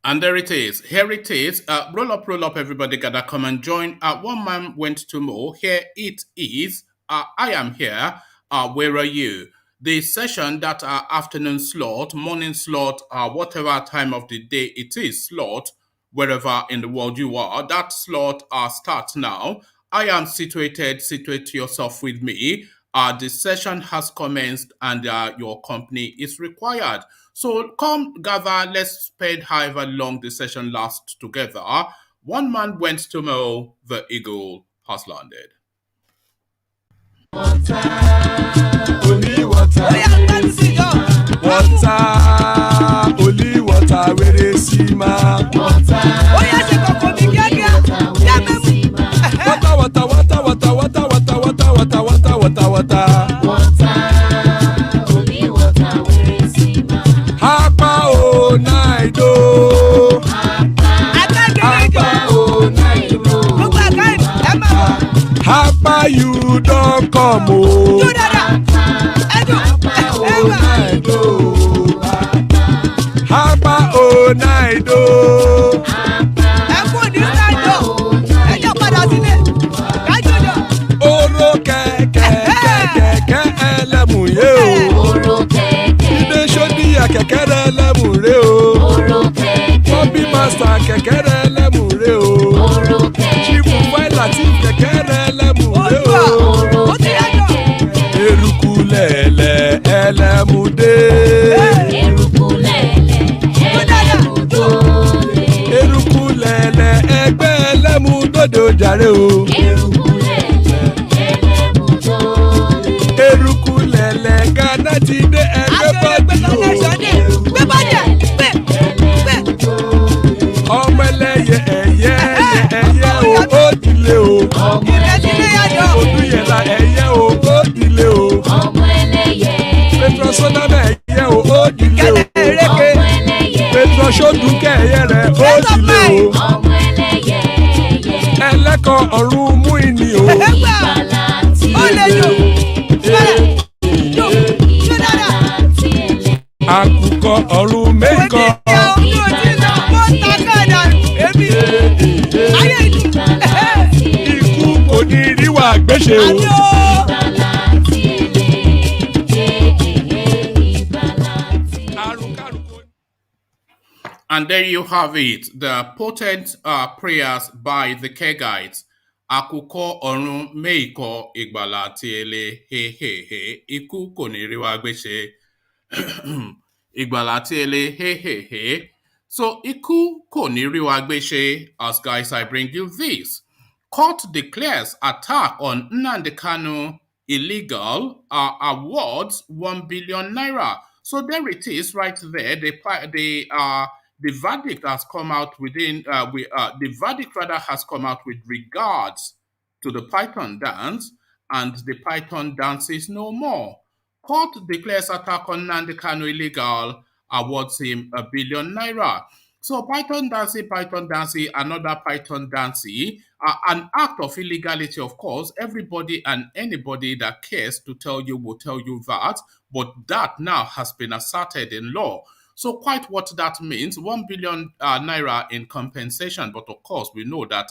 And there it is. Here it is. Roll up, everybody. Gather, come and join. One man went to mow. Here it is. I am here. Where are you? The session that afternoon slot, morning slot, whatever time of the day it is slot, wherever in the world you are, that slot starts now. I am situated. Situate yourself with me. The session has commenced and your company is required. So come gather, let's spend however long the session lasts together. One man went to mow, the eagle has landed. Water, only water, water, only water, where they see ma. Water, water, water, water, water, water, water, water, water, water, water. Hapa you don't come oh. Hapa oh night oh. Oro keke elemu ye o. Ide shodi ya keke elemu re o. Bobby master keke elemu re o. Chief Latin keke elemu re o. Eruku lele elemude. Eruku lele egbe elemudodo jare o. Eruku lele Ghana ti de ẹgbẹ́ bọ́dì o. Ọmọ ẹlẹ́yẹ ẹyẹ o ó dilé o. Odúyẹ̀lá ẹyẹ o ó dilé o. Petrosoname ẹyẹ o ó dilé o. Petrosodúnkẹ́ ẹyẹ rẹ̀ ó dilé o. Ẹlẹ́kọ̀ ọ̀run mú ìní o. Àkùkọ ọ̀run mẹ́kọ̀. Ikú kò ní rí wa gbéṣe o. And there you have it, the potent prayers by the care guides. Àkùkọ ọ̀run mẹ́kọ̀ ìgbàlà tiele he he he ikú kò ní rí wa gbéṣe. Ìgbàlà tiele he he he. So ikú kò ní rí wa gbéṣe. As guys, I bring you this. Court declares attack on Nnamdi Kanu illegal, awards 1 billion naira. So there it is, right there. The verdict has come out the verdict rather has come out with regards to the Phython dance, and the Phython dance is no more. Court declares attack on Nnamdi Kanu illegal, awards him 1 billion naira. So Phython dancing, another Phython dancing, an act of illegality, of course. Everybody and anybody that cares to tell you will tell you that, but that now has been asserted in law. So quite what that means, 1 billion naira in compensation. But of course, we know that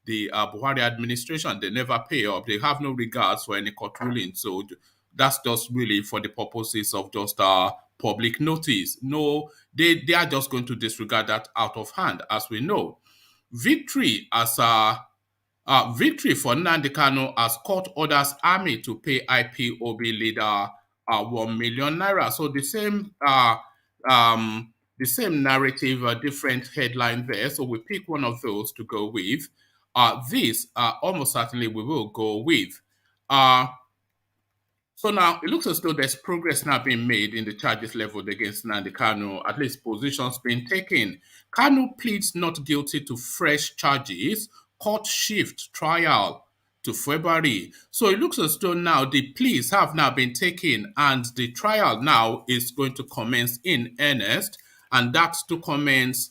the Buhari administration, they never pay up. They have no regards for any court ruling. So that's just really for the purposes of just public notice. No, they are just going to disregard that out of hand, as we know. Victory as victory for Nnamdi Kanu as court orders army to pay IPOB leader 1 million naira. So the same narrative, different headline there. So we pick one of those to go with. This almost certainly we will go with. So now it looks as though there's progress now being made in the charges leveled against Nnamdi Kanu, at least positions being taken. Kanu pleads not guilty to fresh charges, court shift trial to February. So it looks as though now the pleas have now been taken and the trial now is going to commence in earnest, and that's to commence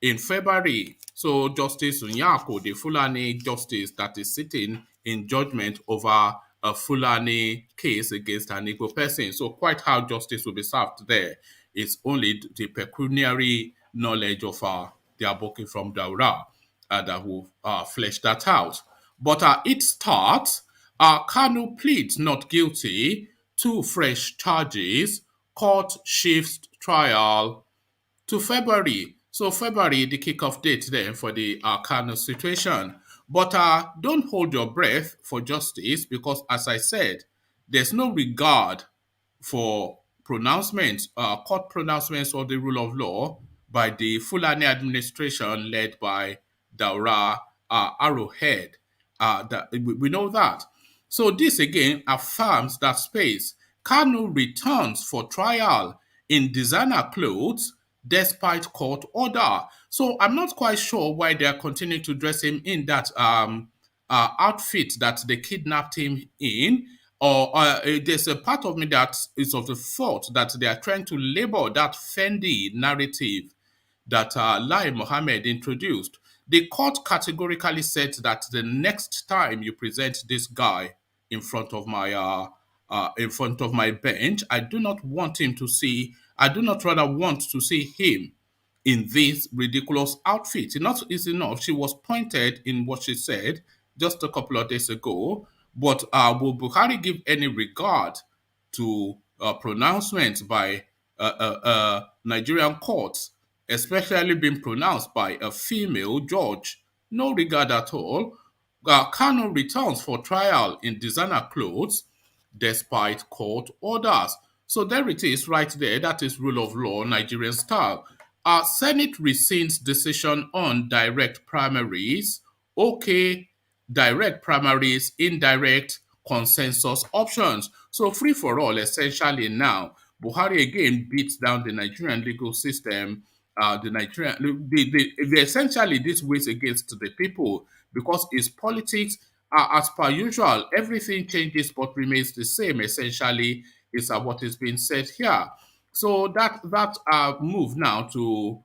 in February. So Justice Nyako, the Fulani justice that is sitting in judgment over a Fulani case against an Igbo person. So quite how justice will be served there. It's only the pecuniary knowledge of the Aboki from Daura that will flesh that out. But it starts, Kanu pleads not guilty to fresh charges, court shifts trial to February. So February, the kickoff date there for the Kanu situation. But don't hold your breath for justice because, as I said, there's no regard for pronouncements, court pronouncements of the rule of law by the Fulani administration led by Daura Arrowhead. We know that. So this again affirms that space. Kanu returns for trial in designer clothes despite court order. So I'm not quite sure why they are continuing to dress him in that outfit that they kidnapped him in. Or there's a part of me that is of the thought that they are trying to label that Fendi narrative that Lai Mohammed introduced. The court categorically said that the next time you present this guy in front of my bench, I do not want him to see. I do not rather want to see him in this ridiculous outfit. Not easy enough. She was pointed in what she said just a couple of days ago. But will Buhari give any regard to pronouncements by Nigerian courts, especially being pronounced by a female judge? No regard at all. Kanu returns for trial in designer clothes despite court orders. So there it is right there. That is rule of law, Nigerian style. Senate rescinds decision on direct primaries. Okay, direct primaries, indirect consensus options. So free for all, essentially now. Buhari again beats down the Nigerian legal system. The Nigerian, essentially this weighs against the people because it's politics. As per usual, everything changes but remains the same. Essentially, is what is being said here. So that move now to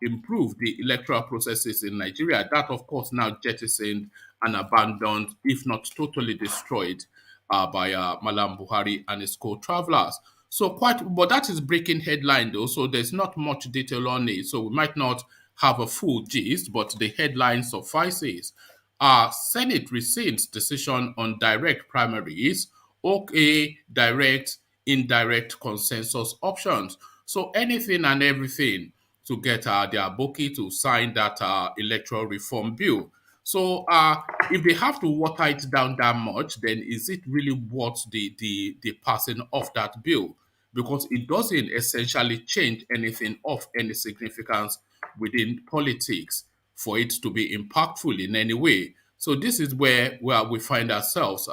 improve the electoral processes in Nigeria. That, of course, now jettisoned and abandoned, if not totally destroyed, by Malam Buhari and his co-travelers. So but that is breaking headline though, so there's not much detail on it. So we might not have a full gist, but the headline suffices. Senate rescinds decision on direct primaries, okay, direct, indirect consensus options. So anything and everything to get the Aboki to sign that electoral reform bill. So if they have to water it down that much, then is it really worth the passing of that bill? Because it doesn't essentially change anything of any significance within politics for it to be impactful in any way. So this is where we find ourselves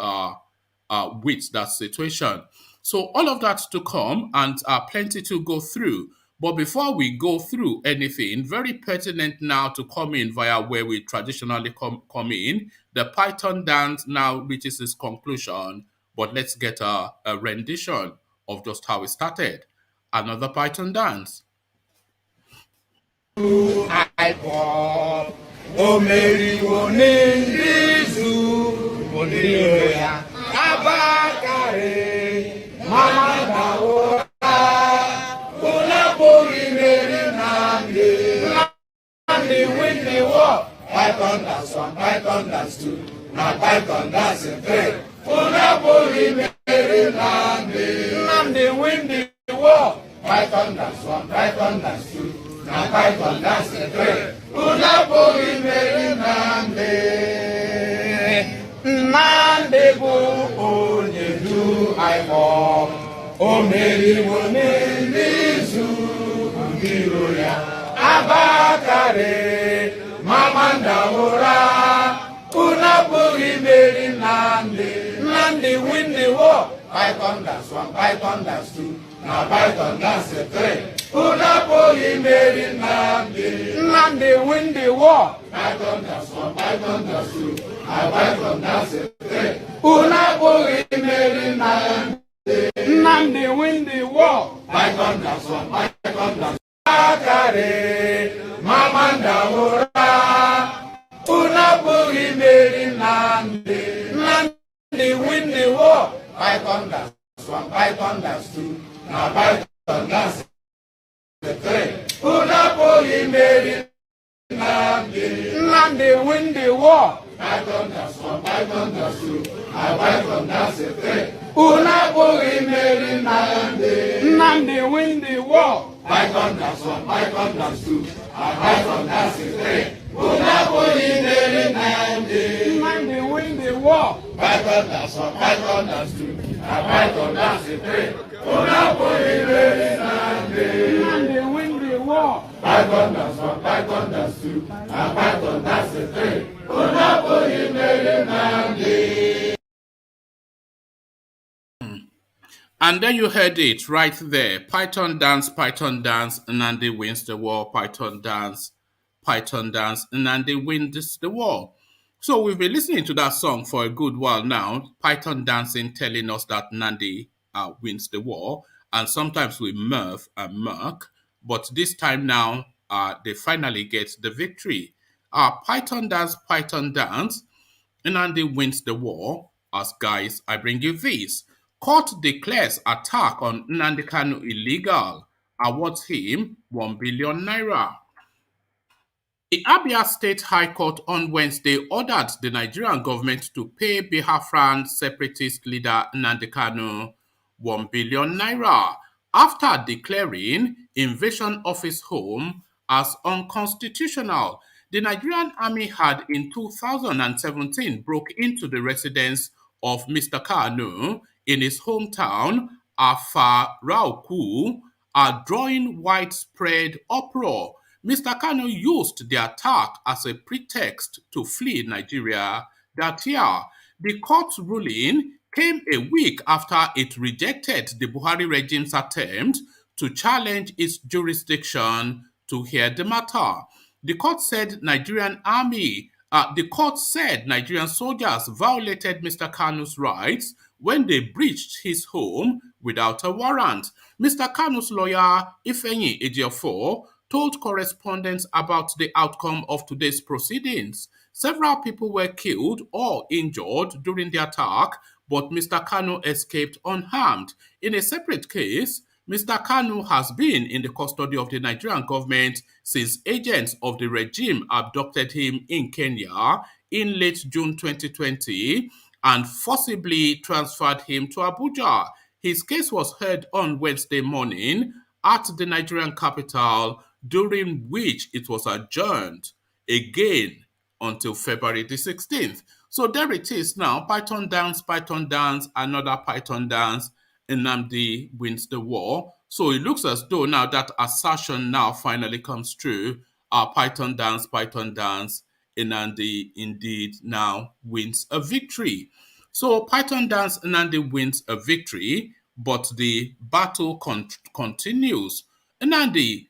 with that situation. So all of that to come and plenty to go through. But before we go through anything, very pertinent now to come in via where we traditionally come in. The Python dance now reaches its conclusion, but let's get a rendition of just how it started. Another Python dance. Python dance 1, Python dance 2, now Python dance 3. Unaboli Mary Nandi win the war. Python dance 1, Python dance 2, now Python dance 3. Unaboli Mary Nandi go onye do I walk. O Mary woni zu ngiro ya abakare. Mamanda ora, unaburi meri Nandi win the war. Python dance 1, Python dance 2, now Python dance 3. Unaburi meri Nandi win the war. Python dance 1, Python dance 2, now Python dance 3. Unaburi meri Nandi win the war. Python dance 1, Python dance 2. Mamanda ora. Unaburi meri Nandi win the war. Python dance 1, Python dance 2, na Python dance three. Unapoli made Nnamdi win the war. Python dance one, Python dance two, and Python dance three. Unapoli made Nnamdi win the war. Python dance one, Python dance two, and Python dance three. Unapoli made Nnamdi win the war. Python dance one, Python dance two, and Python dance three. Unapoli made Nnamdi win the war. Python dance one, Python dance two, and Python dance three. Unapoli made Nnamdi. And then you heard it right there. Python dance, Nnamdi wins the war. Python dance, Nnamdi wins the war. So we've been listening to that song for a good while now. Python dancing telling us that Nnamdi wins the war. And sometimes we mirth and murk. But this time now, they finally get the victory. Python dance, Nnamdi wins the war. As guys, I bring you this. Court declares attack on Nnamdi Kanu illegal. Awards him 1 billion naira. The Abia State High Court on Wednesday ordered the Nigerian government to pay Biafran separatist leader Nnamdi Kanu 1 billion naira after declaring invasion of his home as unconstitutional. The Nigerian army had in 2017 broke into the residence of Mr. Kanu in his hometown, Afarauku, drawing widespread uproar. Mr. Kanu used the attack as a pretext to flee Nigeria that year. The court's ruling came a week after it rejected the Buhari regime's attempt to challenge its jurisdiction to hear the matter. The court said Nigerian soldiers violated Mr. Kanu's rights when they breached his home without a warrant. Mr. Kanu's lawyer, Ifeanyi Ejiofor, told correspondents about the outcome of today's proceedings. Several people were killed or injured during the attack, but Mr. Kanu escaped unharmed. In a separate case, Mr. Kanu has been in the custody of the Nigerian government since agents of the regime abducted him in Kenya in late June 2020 and forcibly transferred him to Abuja. His case was heard on Wednesday morning at the Nigerian capital, during which it was adjourned again until February the 16th. So there it is now. Python dance, another Python dance. Nnamdi wins the war. So it looks as though now that assertion now finally comes true. Python dance, Nnamdi indeed now wins a victory. So Python dance, Nnamdi wins a victory, but the battle continues. Nnamdi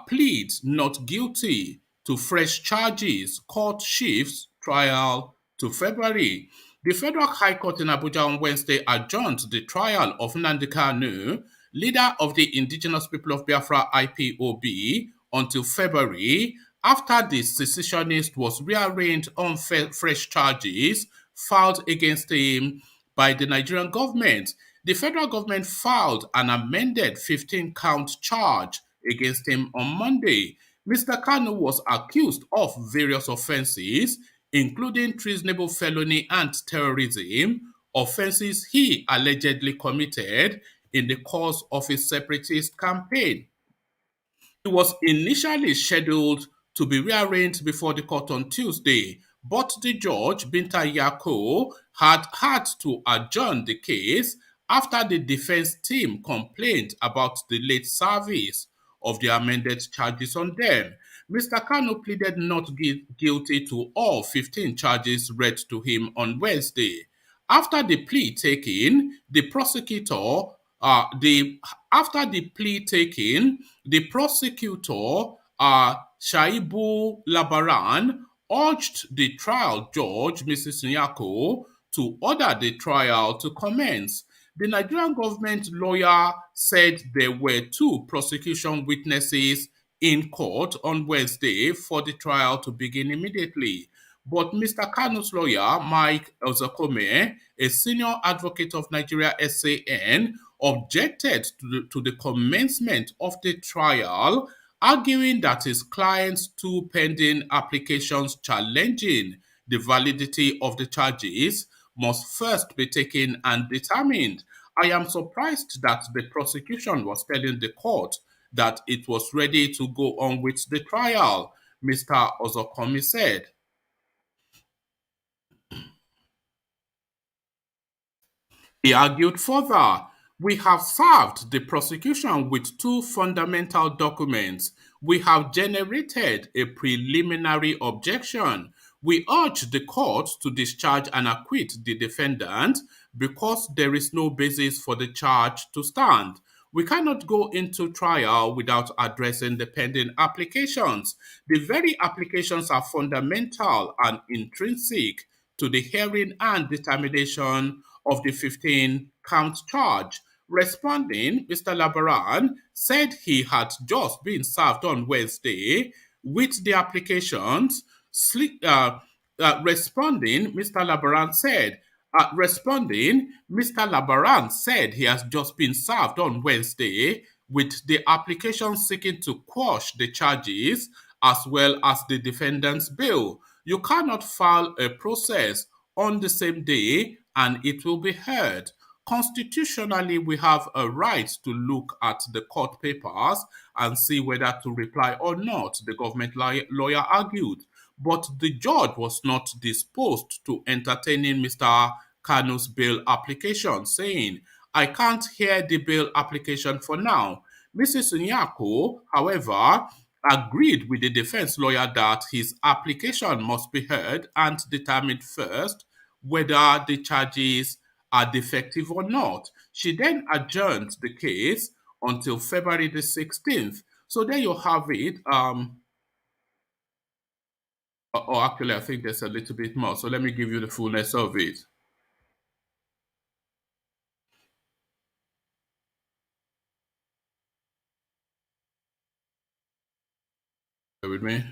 pleads not guilty to fresh charges. Court shifts trial to February. The Federal High Court in Abuja on Wednesday adjourned the trial of Nnamdi Kanu, leader of the Indigenous People of Biafra IPOB, until February, after the secessionist was rearranged on fresh charges filed against him by the Nigerian government. The federal government filed an amended 15-count charge against him on Monday. Mr. Kanu was accused of various offenses, including treasonable felony and terrorism, offenses he allegedly committed in the course of his separatist campaign. He was initially scheduled to be rearranged before the court on Tuesday, but the judge, Binta Yako, had to adjourn the case after the defense team complained about the late service of the amended charges on them. Mr. Kanu pleaded not guilty to all 15 charges read to him on Wednesday. After the plea taken, the prosecutor Shaibu Labaran urged the trial judge, Mrs. Nyako, to order the trial to commence. The Nigerian government lawyer said there were 2 prosecution witnesses in court on Wednesday for the trial to begin immediately. But Mr. Kanu's lawyer, Mike Ozakome, a senior advocate of Nigeria SAN, objected to the commencement of the trial, arguing that his client's two pending applications challenging the validity of the charges must first be taken and determined. I am surprised that the prosecution was telling the court that it was ready to go on with the trial, Mr. Ozokomi said. He argued further, we have served the prosecution with two fundamental documents. We have generated a preliminary objection. We urge the court to discharge and acquit the defendant because there is no basis for the charge to stand. We cannot go into trial without addressing the pending applications. The very applications are fundamental and intrinsic to the hearing and determination of the 15-count charge. Responding, Mr. Labaran said he had just been served on Wednesday with the applications. Responding, Mr. Labaran said, Mr. Labaran said he has just been served on Wednesday with the application seeking to quash the charges as well as the defendant's bail. You cannot file a process on the same day and it will be heard. Constitutionally, we have a right to look at the court papers and see whether to reply or not, the government lawyer argued. But the judge was not disposed to entertaining Mr. Kanu's bail application, saying, I can't hear the bail application for now. Mrs. Nyako, however, agreed with the defense lawyer that his application must be heard and determined first whether the charges are defective or not. She then adjourned the case until February the 16th. So there you have it. Or actually, I think there's a little bit more. So let me give you the fullness of it. Bear with me.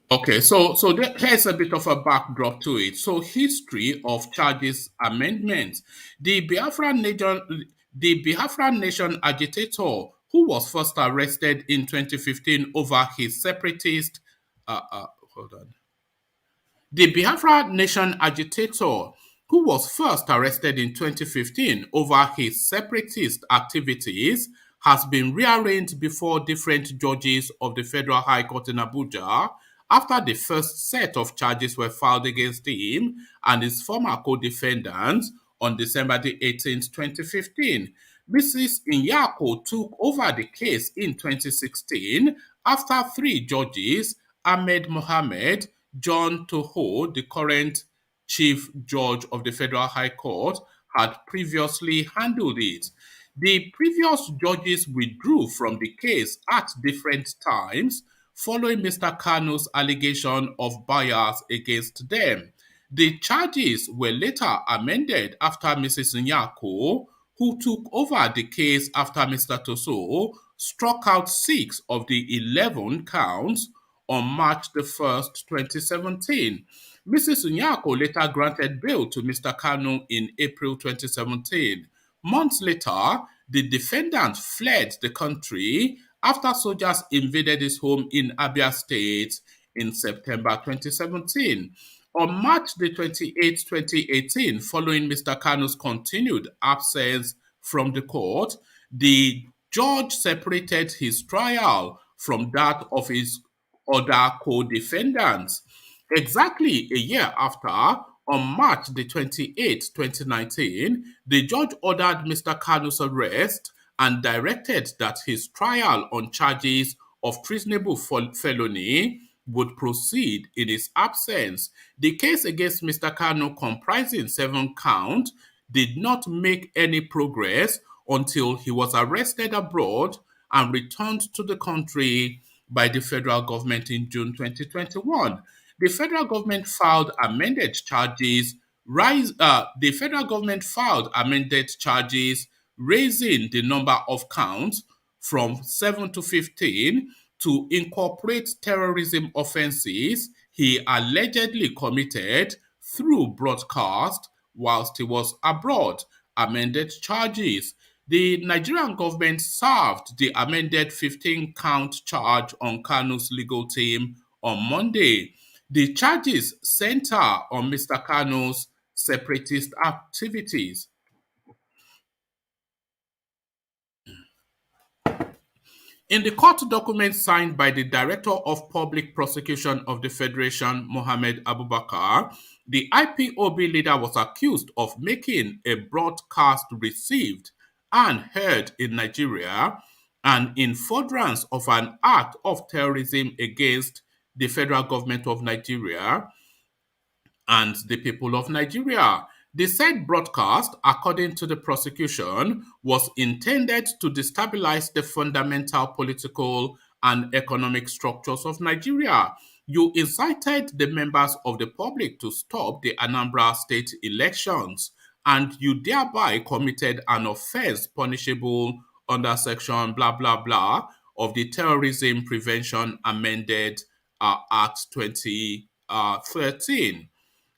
Okay, so here's a bit of a backdrop to it. So history of charges amendments. The Biafran Nation agitator who was first arrested in 2015 over his separatist hold on. The Biafra Nation agitator, who was first arrested in 2015 over his separatist activities, has been rearranged before different judges of the Federal High Court in Abuja after the first set of charges were filed against him and his former co-defendants on December the 18th, 2015. Mrs. Inyako took over the case in 2016 after three judges, Ahmed Mohammed, John Toho, the current Chief Judge of the Federal High Court, had previously handled it. The previous judges withdrew from the case at different times following Mr. Kanu's allegation of bias against them. The charges were later amended after Mrs. Nyako, who took over the case after Mr. Toso, struck out 6 of the 11 counts on March the 1st, 2017. Mrs. Nyako later granted bail to Mr. Kanu in April 2017. Months later, the defendant fled the country after soldiers invaded his home in Abia State in September 2017. On March the 28th, 2018, following Mr. Kanu's continued absence from the court, the judge separated his trial from that of his other co-defendants. Exactly a year after, on March the 28th, 2019, the judge ordered Mr. Kanu's arrest and directed that his trial on charges of treasonable felony would proceed in his absence. The case against Mr. Kanu, comprising 7 counts, did not make any progress until he was arrested abroad and returned to the country by the federal government in June 2021. The federal government filed amended charges. The federal government filed amended charges, raising the number of counts from 7 to 15 to incorporate terrorism offenses he allegedly committed through broadcast whilst he was abroad. Amended charges. The Nigerian government served the amended 15-count charge on Kanu's legal team on Monday. The charges center on Mr. Kanu's separatist activities. In the court document signed by the Director of Public Prosecution of the Federation, Mohammed Abubakar, the IPOB leader was accused of making a broadcast received and heard in Nigeria and in furtherance of an act of terrorism against the federal government of Nigeria and the people of Nigeria. The said broadcast, according to the prosecution, was intended to destabilize the fundamental political and economic structures of Nigeria. You incited the members of the public to stop the Anambra state elections, and you thereby committed an offense punishable under section blah blah blah of the Terrorism Prevention Amended Act 2013.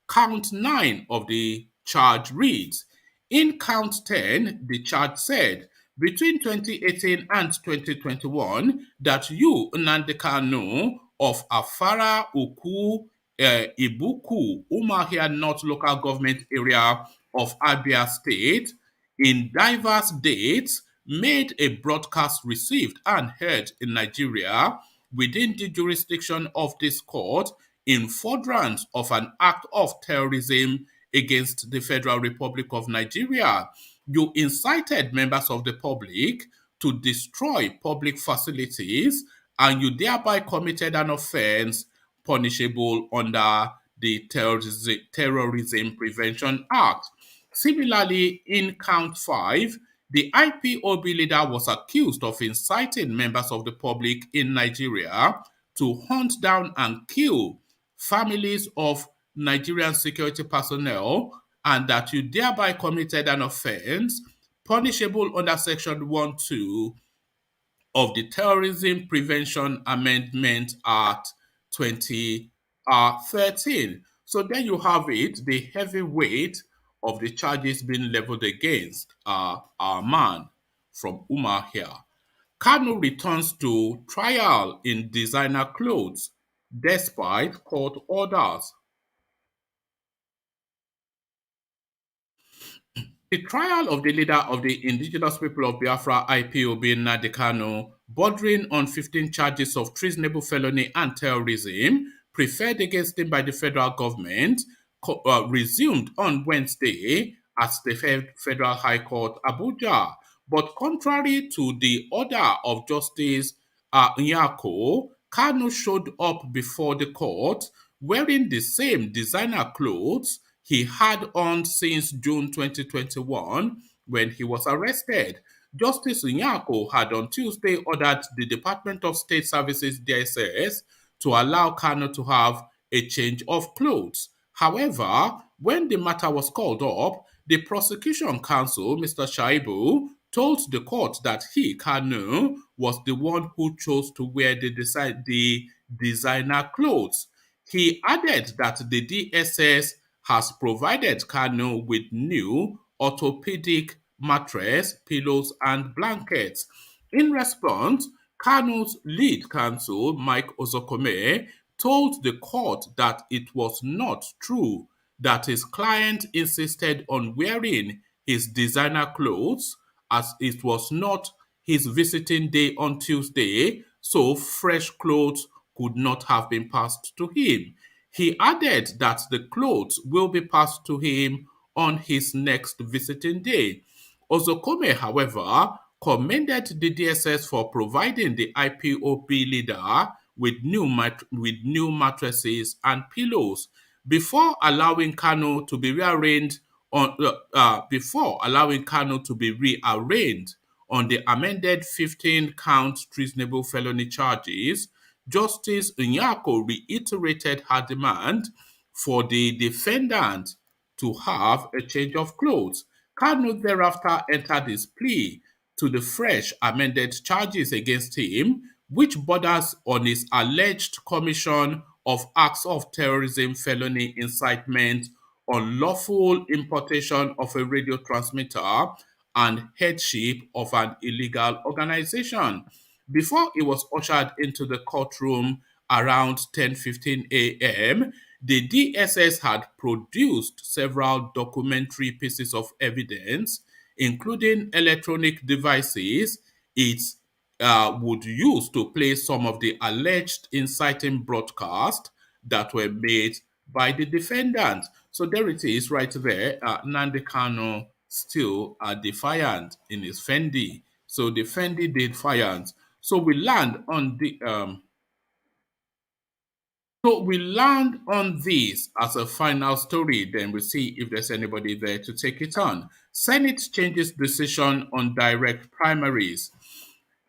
Count 9 of the charge reads, in count 10, the charge said, between 2018 and 2021, that you, Nnamdi Kanu, of Afara Uku Ibuku, Umahia North Local Government Area of Abia State, in diverse dates, made a broadcast received and heard in Nigeria within the jurisdiction of this court in furtherance of an act of terrorism against the Federal Republic of Nigeria. You incited members of the public to destroy public facilities, and you thereby committed an offense punishable under the Terrorism Prevention Act. Similarly, in count 5, the IPOB leader was accused of inciting members of the public in Nigeria to hunt down and kill families of Nigerian security personnel, and that you thereby committed an offense punishable under Section 1-2 of the Terrorism Prevention Amendment Act 2013. So there you have it, the heavy weight of the charges being leveled against our man from Umar here. Kanu returns to trial in designer clothes despite court orders. The trial of the leader of the indigenous people of Biafra, IPOB, Nnamdi Kanu, bordering on 15 charges of treasonable felony and terrorism, preferred against him by the federal government, resumed on Wednesday at the Federal High Court, Abuja. But contrary to the order of Justice Nyako, Kanu showed up before the court wearing the same designer clothes he had on since June 2021 when he was arrested. Justice Nyako had on Tuesday ordered the Department of State Services DSS to allow Kanu to have a change of clothes. However, when the matter was called up, the prosecution counsel, Mr. Shaibu, told the court that he, Kanu, was the one who chose to wear the designer clothes. He added that the DSS has provided Kanu with new orthopedic mattress, pillows, and blankets. In response, Kanu's lead counsel, Mike Ozokome, told the court that it was not true that his client insisted on wearing his designer clothes, as it was not his visiting day on Tuesday, so fresh clothes could not have been passed to him. He added that the clothes will be passed to him on his next visiting day. Ozokome, however, commended the DSS for providing the IPOB leader with new mattresses and pillows before allowing Kanu to be rearranged on the amended 15-count treasonable felony charges. Justice Nyako reiterated her demand for the defendant to have a change of clothes. Kanu thereafter entered his plea to the fresh amended charges against him, which borders on his alleged commission of acts of terrorism, felony incitement, unlawful importation of a radio transmitter, and headship of an illegal organization. Before he was ushered into the courtroom around 10:15 a.m., the DSS had produced several documentary pieces of evidence, including electronic devices it would use to play some of the alleged inciting broadcasts that were made by the defendant. So there it is, right there. Nnamdi Kanu still defiant in his Fendi. So the Fendi defiance. So we land on the so we land on this as a final story. Then we see if there's anybody there to take it on. Senate changes decision on direct primaries.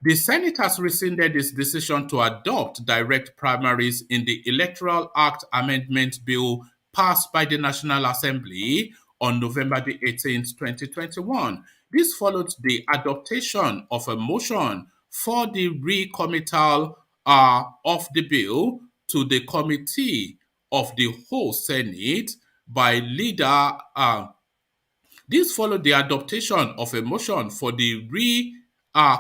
The Senate has rescinded its decision to adopt direct primaries in the Electoral Act Amendment Bill passed by the National Assembly on November the 18th, 2021. This followed the adoption of a motion for the recommittal of the bill to the Committee of the Whole Senate by leader this followed the adoption of a motion for the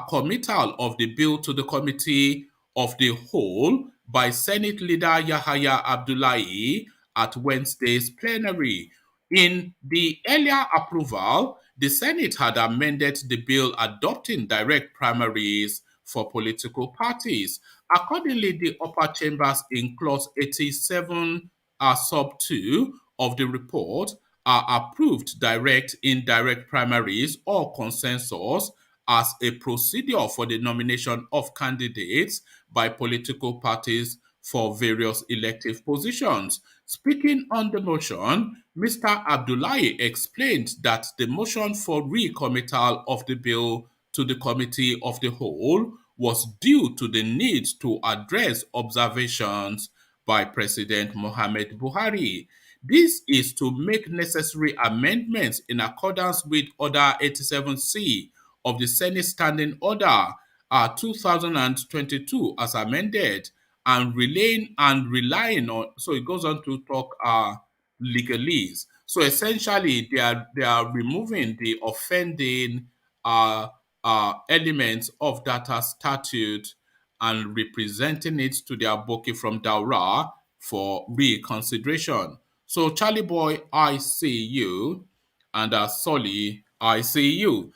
committal of the bill to the Committee of the Whole by Senate Leader Yahaya Abdullahi at Wednesday's plenary. In the earlier approval, the Senate had amended the bill adopting direct primaries for political parties. Accordingly, the upper chambers in Clause 87 sub 2 of the report are approved direct, indirect primaries or consensus as a procedure for the nomination of candidates by political parties for various elective positions. Speaking on the motion, Mr. Abdullahi explained that the motion for recommittal of the bill to the Committee of the Whole was due to the need to address observations by President Mohamed Buhari. This is to make necessary amendments in accordance with Order 87C of the Senate Standing Order 2022 as amended and relying on, so it goes on to talk legalese. So essentially they are removing the offending elements of that statute and representing it to the Aboki from Daura for reconsideration. So Charlie Boy, I see you, and Solly, I see you.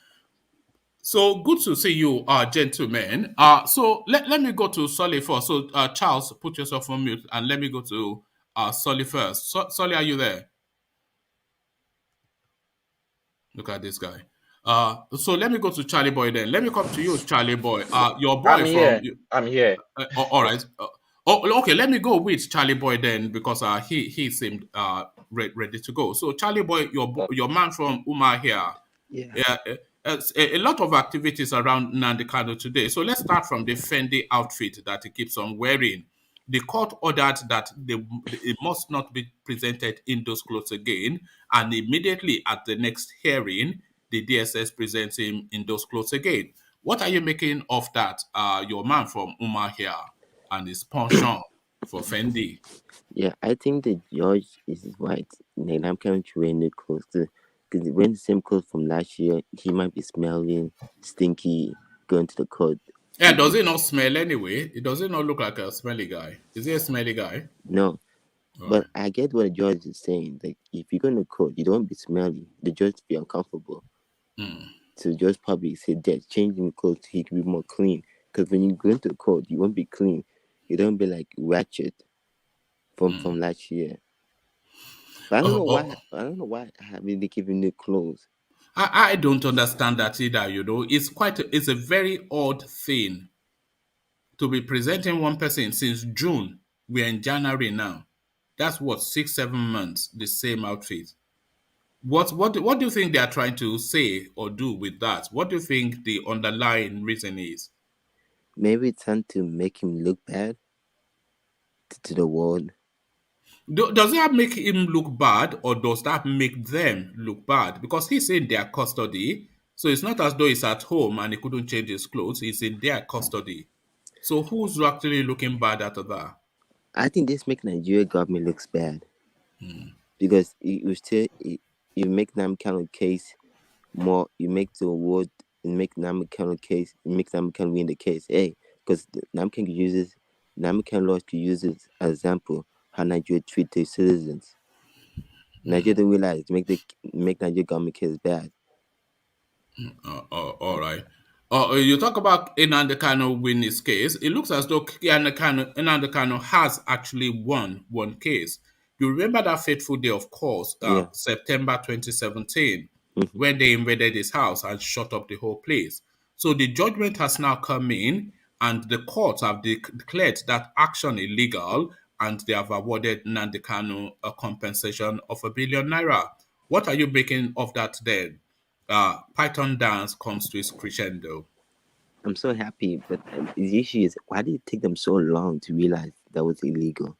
So good to see you, gentlemen. So let me go to Solly first. So Charles, put yourself on mute, and let me go to Solly first. Solly, are you there? Look at this guy. So let me go to Charlie Boy then. Let me come to you, Charlie Boy. Your I'm boy from here. I'm here. all right. Okay. Let me go with Charlie Boy then because he seemed ready to go. So Charlie Boy, your man from Uma here. Yeah. Yeah, a lot of activities around Nnamdi Kanu today. So let's start from the Fendi outfit that he keeps on wearing. The court ordered that it must not be presented in those clothes again, and immediately at the next hearing, the DSS presents him in those clothes again. What are you making of that? Your man from Uma here and his penchant for Fendi. Yeah, I think the judge is right. I'm coming to wear new clothes. Because wearing the same clothes from last year, he might be smelling stinky going to the court. Yeah, does he not smell anyway? It does it not look like a smelly guy? Is he a smelly guy? No. All But right. I get what the judge is saying. Like, if you go to court, you don't be smelly. The judge be uncomfortable. So the judge probably said that changing clothes, he can be more clean. Because when you go into the court, you won't be clean. You don't be like ratchet from last year. But I don't know why. I don't know why haven't they given new clothes. I don't understand that either, it's a very odd thing to be presenting one person since June. We're in January now. That's what 6-7 months, the same outfit. What do you think they are trying to say or do with that? What do you think the underlying reason is? Maybe it's time to make him look bad to the world. Does that make him look bad or does that make them look bad? Because he's in their custody. So it's not as though he's at home and he couldn't change his clothes. He's in their custody. So who's actually looking bad after that? I think this make Nigeria government looks bad. because it will still you make Nnamdi Kanu case more. You make the world, you make Nnamdi Kanu case. You make Nnamdi Kanu win the case. Hey, because Nnamdi Kanu laws could use it as example how Nigeria treat their citizens. Nigeria don't realize make Nigeria government case bad. All right. You talk about Nnamdi Kanu win his case. It looks as though Nnamdi Kanu has actually won one case. You remember that fateful day, of course, Yeah. September 2017, Mhm. when they invaded his house and shut up the whole place. So the judgment has now come in, and the courts have declared that action illegal, and they have awarded Nnamdi Kanu a compensation of £1 billion. What are you making of that then? Python dance comes to its crescendo. I'm so happy, but the issue is why did it take them so long to realize that was illegal?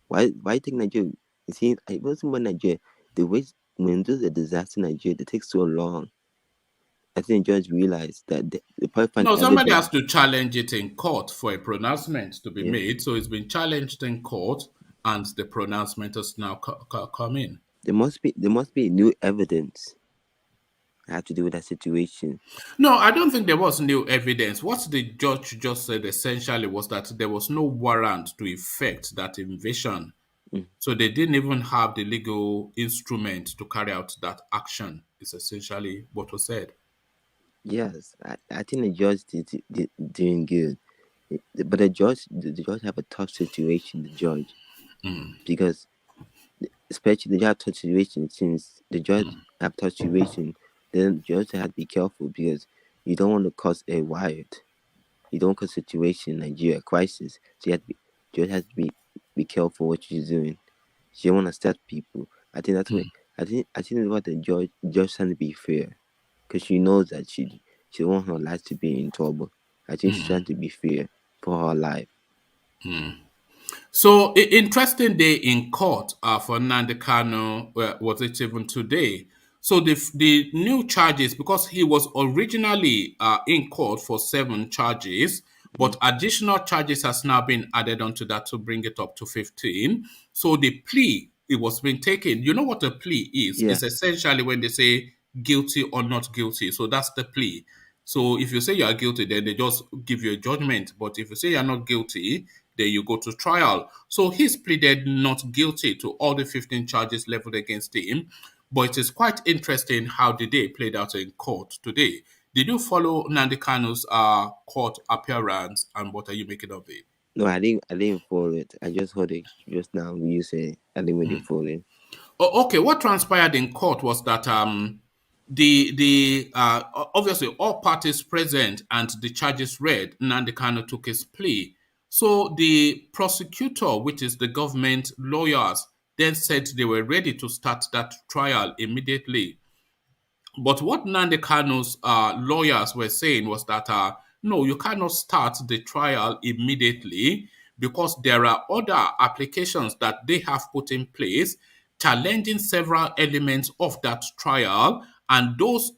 Why take Nigeria? You see, it wasn't about Nigeria. The way when there's a disaster in Nigeria, it takes so long. I think the judge realized that they probably find No, somebody evidence. has to challenge it in court for a pronouncement to be Yeah, made. So it's been challenged in court, and the pronouncement has now come in. there must be new evidence that have to do with that situation. No, I don't think there was new evidence. What the judge just said essentially was that there was no warrant to effect that invasion. Mm. So they didn't even have the legal instrument to carry out that action, is essentially what was said. Yes, I think the judge did doing good, but the judge have a tough situation. The judge because especially the judge tough situation since the judge have tough situation, then the judge have to be careful because you don't want to cause a riot. You don't cause situation in Nigeria crisis. So judge has to be careful what you're doing. She don't want to start people. I think that's what I think what the judge trying to be fair, because she knows that she don't want her life to be in trouble. I think she's trying to be fair for her life. So, interesting day in court for Nnamdi Kanu. Was it even today? So the new charges, because he was originally in court for 7 charges, but Mm. additional charges has now been added onto that to bring it up to 15. So the plea, it was being taken. You know what a plea is? Yeah, It's essentially when they say guilty or not guilty. So that's the plea. So if you say you are guilty, then they just give you a judgment. But if you say you're not guilty, then you go to trial. So he's pleaded not guilty to all the 15 charges leveled against him. But it is quite interesting how the day played out in court today. Did you follow Nnamdi Kanu's court appearance, and what are you making of it? no, I didn't follow it. I just heard it just now. You say I didn't really follow it. Okay, what transpired in court was that the obviously all parties present and the charges read, Nnamdi Kanu took his plea. So the prosecutor, which is the government lawyers, then said they were ready to start that trial immediately. But what Nnamdi Kanu's lawyers were saying was that no, you cannot start the trial immediately because there are other applications that they have put in place challenging several elements of that trial, and those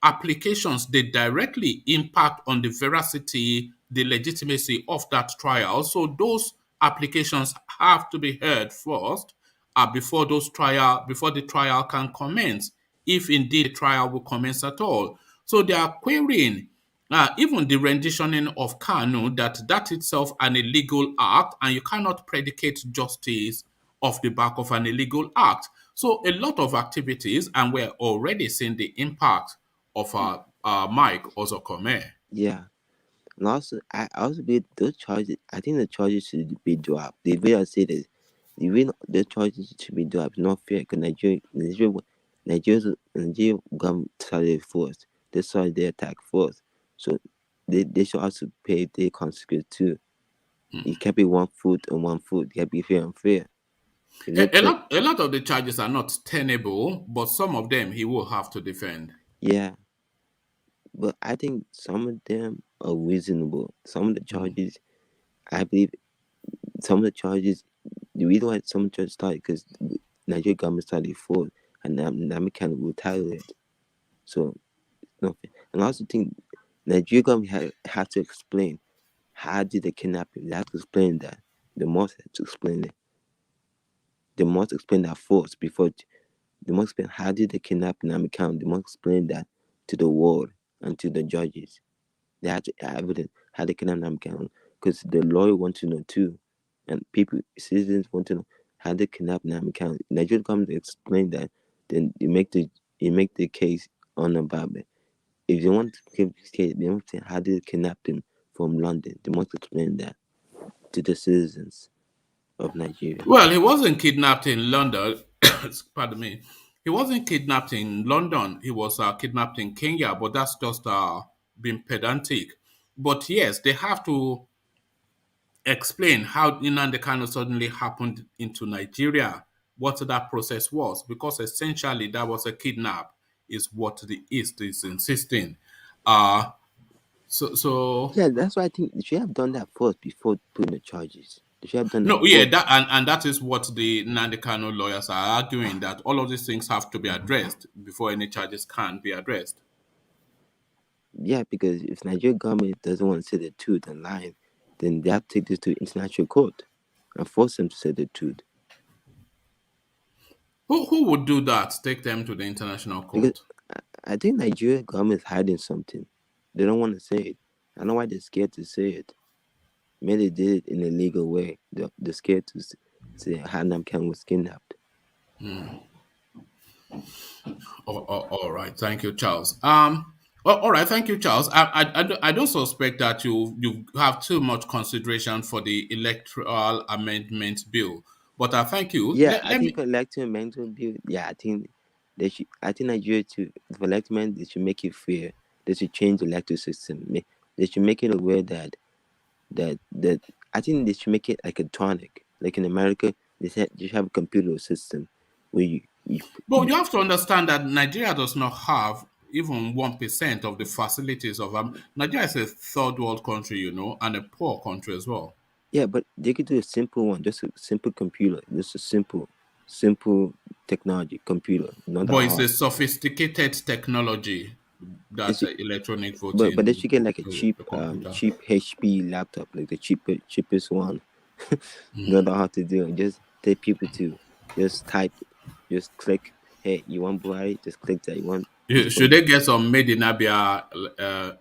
applications, they directly impact on the veracity, the legitimacy of that trial. So those applications have to be heard first before the trial can commence, if indeed the trial will commence at all. So they are querying even the renditioning of Kanu, that itself an illegal act, and you cannot predicate justice off the back of an illegal act. So a lot of activities, and we're already seeing the impact of Mike Ozokome. Yeah, and also I also believe those charges. I think the charges should be dropped. The way I say this, the charges should be dropped. Not fair because Nigeria government started first. They started their attack first, so they should also pay their consequence too. It can't be one foot and one foot. It can't be fair and fair. If they put, A lot of the charges are not tenable, but some of them he will have to defend. yeah, but I think some of them are reasonable. Some of the charges, I believe, some of the charges. The reason why some charges started because Nigeria government started first, and Nami can retaliate. So, no, and I also think Nigeria government had to explain how did they kidnap him. They have to explain that. The most had to explain it. they must explain that first before they must explain how did they kidnap Nnamdi Kanu. They must explain that to the world and to the judges. They have to have evidence how they kidnap Nnamdi Kanu, because the lawyer wants to know too, and people, citizens want to know how they kidnap Nnamdi Kanu. Nigerian government explain that, then you make the case unavailable. If they want to keep this case, they must say how they kidnap him from London. They must explain that to the citizens of Nigeria. Well, he wasn't kidnapped in London. Pardon me. He wasn't kidnapped in London. He was kidnapped in Kenya, but that's just being pedantic. But yes, they have to explain how Nnamdi Kanu suddenly happened into Nigeria, what that process was, because essentially that was a kidnap, is what the East is insisting. Uh so Yeah, that's why I think they should have done that first before putting the charges. They should have done that no, yeah, first. that and that is what the Nnamdi Kanu lawyers are arguing, that all of these things have to be addressed before any charges can be addressed. Yeah, because if Nigerian government doesn't want to say the truth and lie, then they have to take this to international court and force them to say the truth. Who would do that? Take them to the international Because court? I think Nigerian government is hiding something. They don't want to say it. I know why they're scared to say it. Maybe they did it in a legal way. They're scared to say Hanam Khan was kidnapped. All right, thank you, Charles. All right, thank you, Charles. I don't suspect that you have too much consideration for the electoral amendment bill, but thank you. Yeah, Let, I let think me. for electoral mental bill, yeah, I think they should. I think Nigeria too. For electoral, they should make it fair. They should change the electoral system. They should make it aware that I think they should make it like a tonic. Like in America, they should have a computer system where But you have to understand that Nigeria does not have even 1% of the facilities of Nigeria is a third world country, and a poor country as well. yeah, but they could do a simple one, just a simple computer, just a simple technology computer, not that But it's a hard. sophisticated technology They that should, electronic but they voting, should get like a the computer. cheap HP laptop, like the cheapest one. Not that hard to do. Just take people to just type, just click. Hey, you want Buhari? Just click that. You want this Should person? they get some made in Abia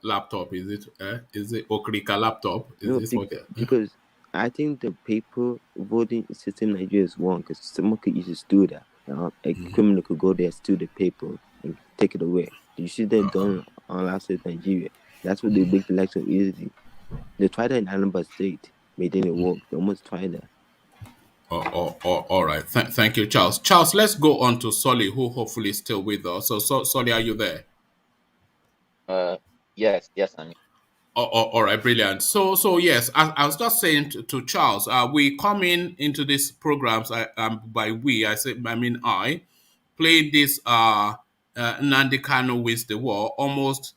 laptop? Is it Okrika laptop? Is No, this what? because I think the paper voting system in Nigeria is wrong, because someone could easily steal that. A criminal could go there, steal the paper, and take it away. Did you see that done all outside Nigeria? That's what they make the election easy. They tried that in Anambra State, but it didn't work. They almost tried that. All right. Thank you, Charles. Charles, let's go on to Solly, who hopefully is still with us. So Solly, are you there? Uh, yes, I mean, All right, brilliant. So yes, I was just saying to Charles, we come into these programs. By we, I played this Nnamdi Kanu wins the war almost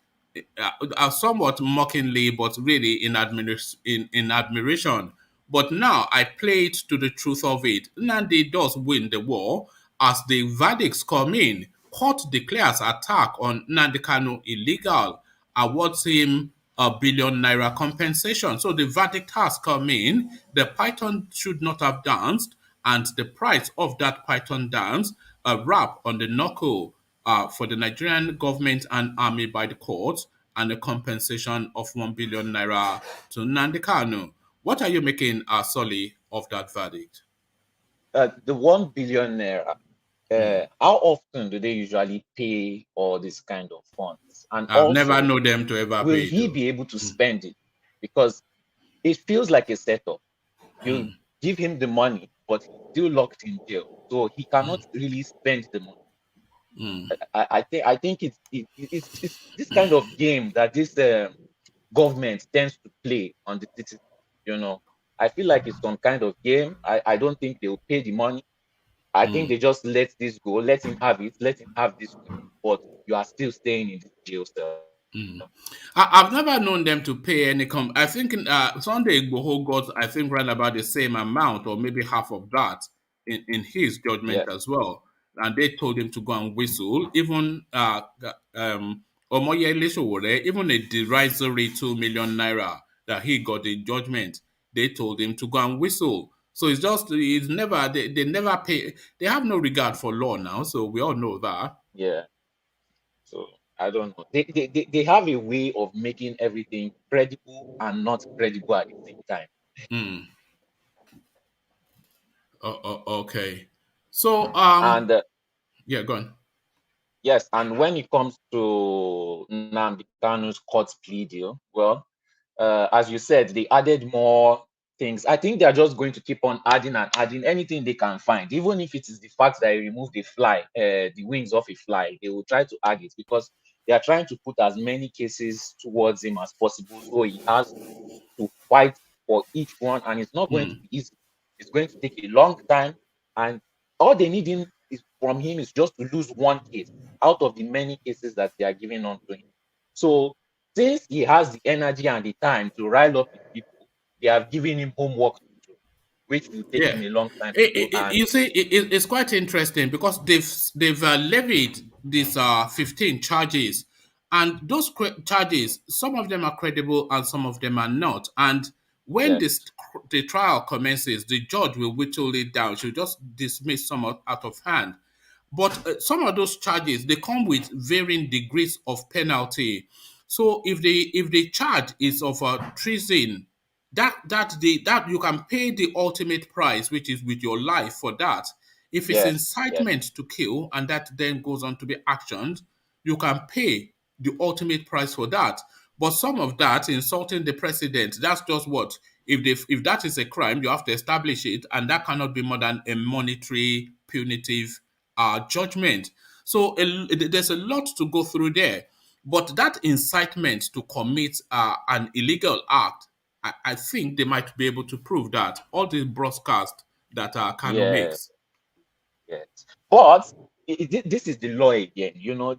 somewhat mockingly, but really in admiration. But now I played to the truth of it. Nnamdi does win the war as the verdicts come in. Court declares attack on Nnamdi Kanu illegal, awards him a 1 billion naira compensation. So the verdict has come in. The python should not have danced, and the price of that python dance, a rap on the knuckle for the Nigerian government and army by the courts, and a compensation of 1 billion naira to Nnamdi Kanu. What are you making, Solly, of that verdict? the 1 billion naira. How often do they usually pay all this kind of funds? And I've never also, known them to ever will pay it. he be able to spend it? Because it feels like a setup. You give him the money, but he's still locked in jail, so he cannot really spend the money. I think it's this kind of game that this government tends to play on the citizens. I feel like it's some kind of game. I don't think they will pay the money. I think they just let this go, let him have it, let him have this way, but you are still staying in the jail cell. I've never known them to pay any I think Sunday Igboho got, I think, right about the same amount or maybe half of that in his judgment Yes. as well. And they told him to go and whistle. Even Omoyele Sowore, even a derisory 2 million naira that he got in judgment, they told him to go and whistle. So it's never they never pay. They have no regard for law now. So we all know that. Yeah. So I don't know. They have a way of making everything credible and not credible at the same time. Mm. Okay. So And yeah, go on. yes, and when it comes to Nnamdi Kanu's court plea deal, well, as you said, they added more things. I think they are just going to keep on adding and adding anything they can find, even if it is the fact that he removed the wings of a fly. They will try to add it because they are trying to put as many cases towards him as possible, so he has to fight for each one, and it's not going to Mm. be easy. It's going to take a long time, and all they need him is from him is just to lose one case out of the many cases that they are giving on to him. So since he has the energy and the time to rile up his people, they have given him homework to do, which will take Yeah. him a long time to do. And You see, it's quite interesting because they've levied these 15 charges, and those charges, some of them are credible and some of them are not. And when yes, the trial commences, the judge will whittle it down. She'll just dismiss some out of hand. But some of those charges they come with varying degrees of penalty. So if the charge is of treason, that you can pay the ultimate price, which is with your life for that. If it's yes, yes, incitement to kill and that then goes on to be actioned, you can pay the ultimate price for that. But some of that, insulting the president, that's just what if that is a crime, you have to establish it, and that cannot be more than a monetary punitive judgment. So there's a lot to go through there. But that incitement to commit an illegal act, I think they might be able to prove that all the broadcast that Kano yes, makes. yes. But this is the law again.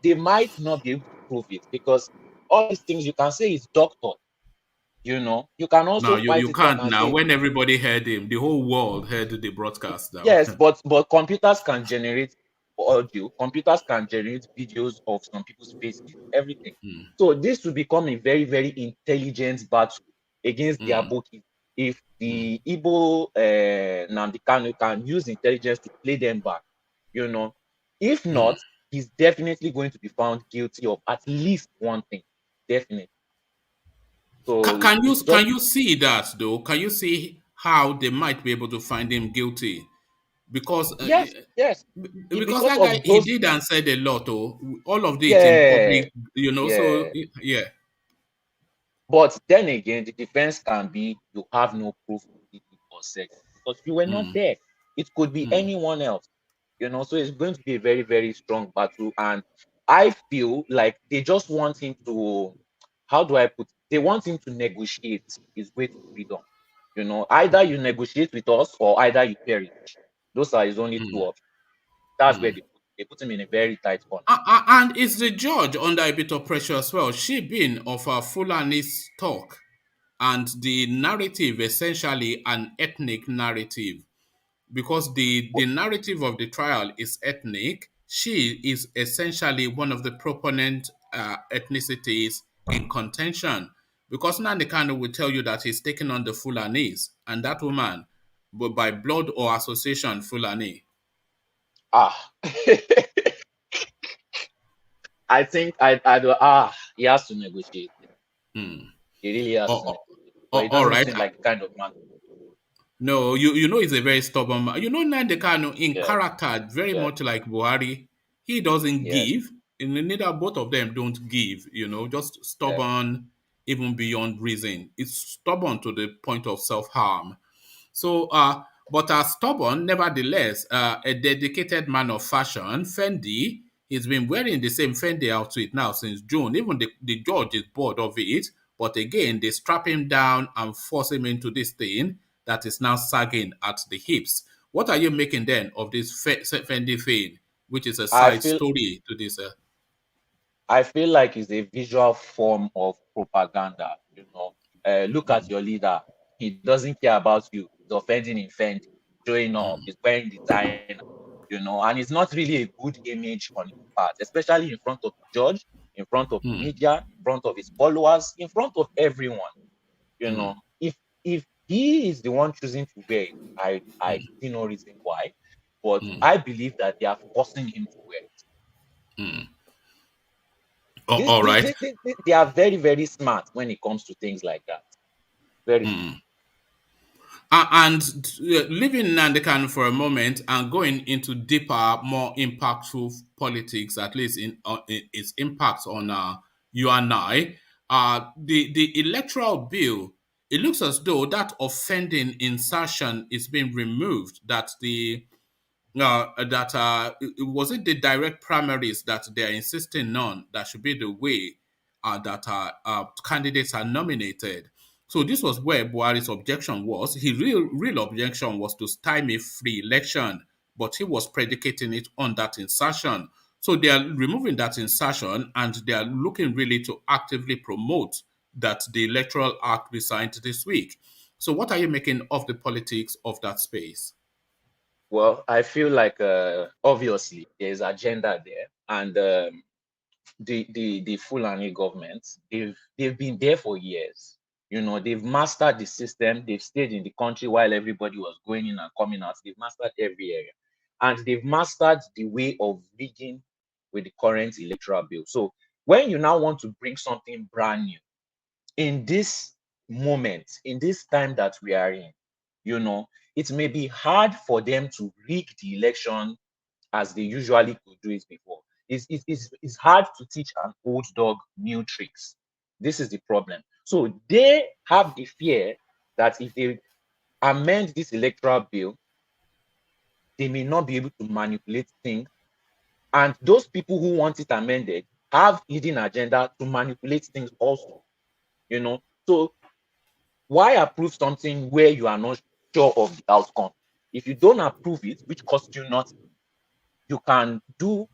They might not be able to prove it because all these things you can say is doctor. You can Now also fight you it back can't and now. say When everybody heard him, the whole world heard the broadcast now. yes, but computers can generate audio, computers can generate videos of some people's faces, everything. So this will become a very, very intelligent battle against the Mm, Aboki. If the Igbo Nnamdi Kanu can use intelligence to play them back, you know. If mm. not, he's definitely going to be found guilty of at least one thing. Definitely. So Can you it's can just you see that though? Can you see how they might be able to find him guilty? Because yes, yes. because Because that guy of he those, did and said a lot. Oh, all of it in yeah, public. So yeah. yeah. But then again, the defense can be you have no proof he did it or said it because you were not Mm, there. It could be mm, anyone else. So it's going to be a very, very strong battle. And I feel like they just want him to, how do I put it? They want him to negotiate his way to freedom. Either you negotiate with us or either you perish. Those are his only two mm, options. That's where mm. they put him in a very tight corner. And is the judge under a bit of pressure as well? She been of a Fulani stock, and the narrative essentially an ethnic narrative because the narrative of the trial is ethnic. She is essentially one of the proponent ethnicities in contention because Nandi Kanu will tell you that he's taken on the Fulanese and that woman, but by blood or association, Fulani. Ah. I think he has to negotiate. Hmm. He really has to Oh, negotiate because he all doesn't right. seem like the kind of man. No, you know he's a very stubborn man. You know Nandi Kanu in Yes, character, very yes, much like Buhari. He doesn't yes, give. And neither both of them don't give, just yes. stubborn even beyond reason. It's stubborn to the point of self-harm. So, but as stubborn, nevertheless, a dedicated man of fashion, Fendi, he's been wearing the same Fendi outfit now since June. Even the judge is bored of it. But again, they strap him down and force him into this thing that is now sagging at the hips. What are you making then of this Fendi thing, which is a I side feel story to this? I feel like it's a visual form of propaganda. Look at your leader. He doesn't care about you. He's offending in Fendi, showing off. He's wearing designer. And it's not really a good image on his part, especially in front of the judge, in front of the Hmm, media, in front of his followers, in front of everyone. you hmm, know if if he is the one choosing to wear it. I see no reason why, but I believe that they are forcing him to wear it. All right. They are very, very smart when it comes to things like that. Very smart. And leaving Nandekan for a moment and going into deeper, more impactful politics, at least in its impact on you and I, the electoral bill, it looks as though that offending insertion is being removed. That the that was it the direct primaries that they're insisting on that should be the way that candidates are nominated. So this was where Buhari's objection was. His real objection was to stymie free election, but he was predicating it on that insertion. So they are removing that insertion and they are looking really to actively promote that the Electoral Act be signed this week. So what are you making of the politics of that space? Well, I feel like obviously there's agenda there, and the Fulani government, they've been there for years. You know, they've mastered the system. They've stayed in the country while everybody was going in and coming out. They've mastered every area, and they've mastered the way of rigging with the current electoral bill. So when you now want to bring something brand new in this moment, in this time that we are in, you know, it may be hard for them to rig the election as they usually could do it before. It's hard to teach an old dog new tricks. This is the problem. So they have the fear that if they amend this electoral bill, they may not be able to manipulate things. And those people who want it amended have hidden agenda to manipulate things also. You know, so why approve something where you are not sure of the outcome? If you don't approve it, which costs you nothing, you can do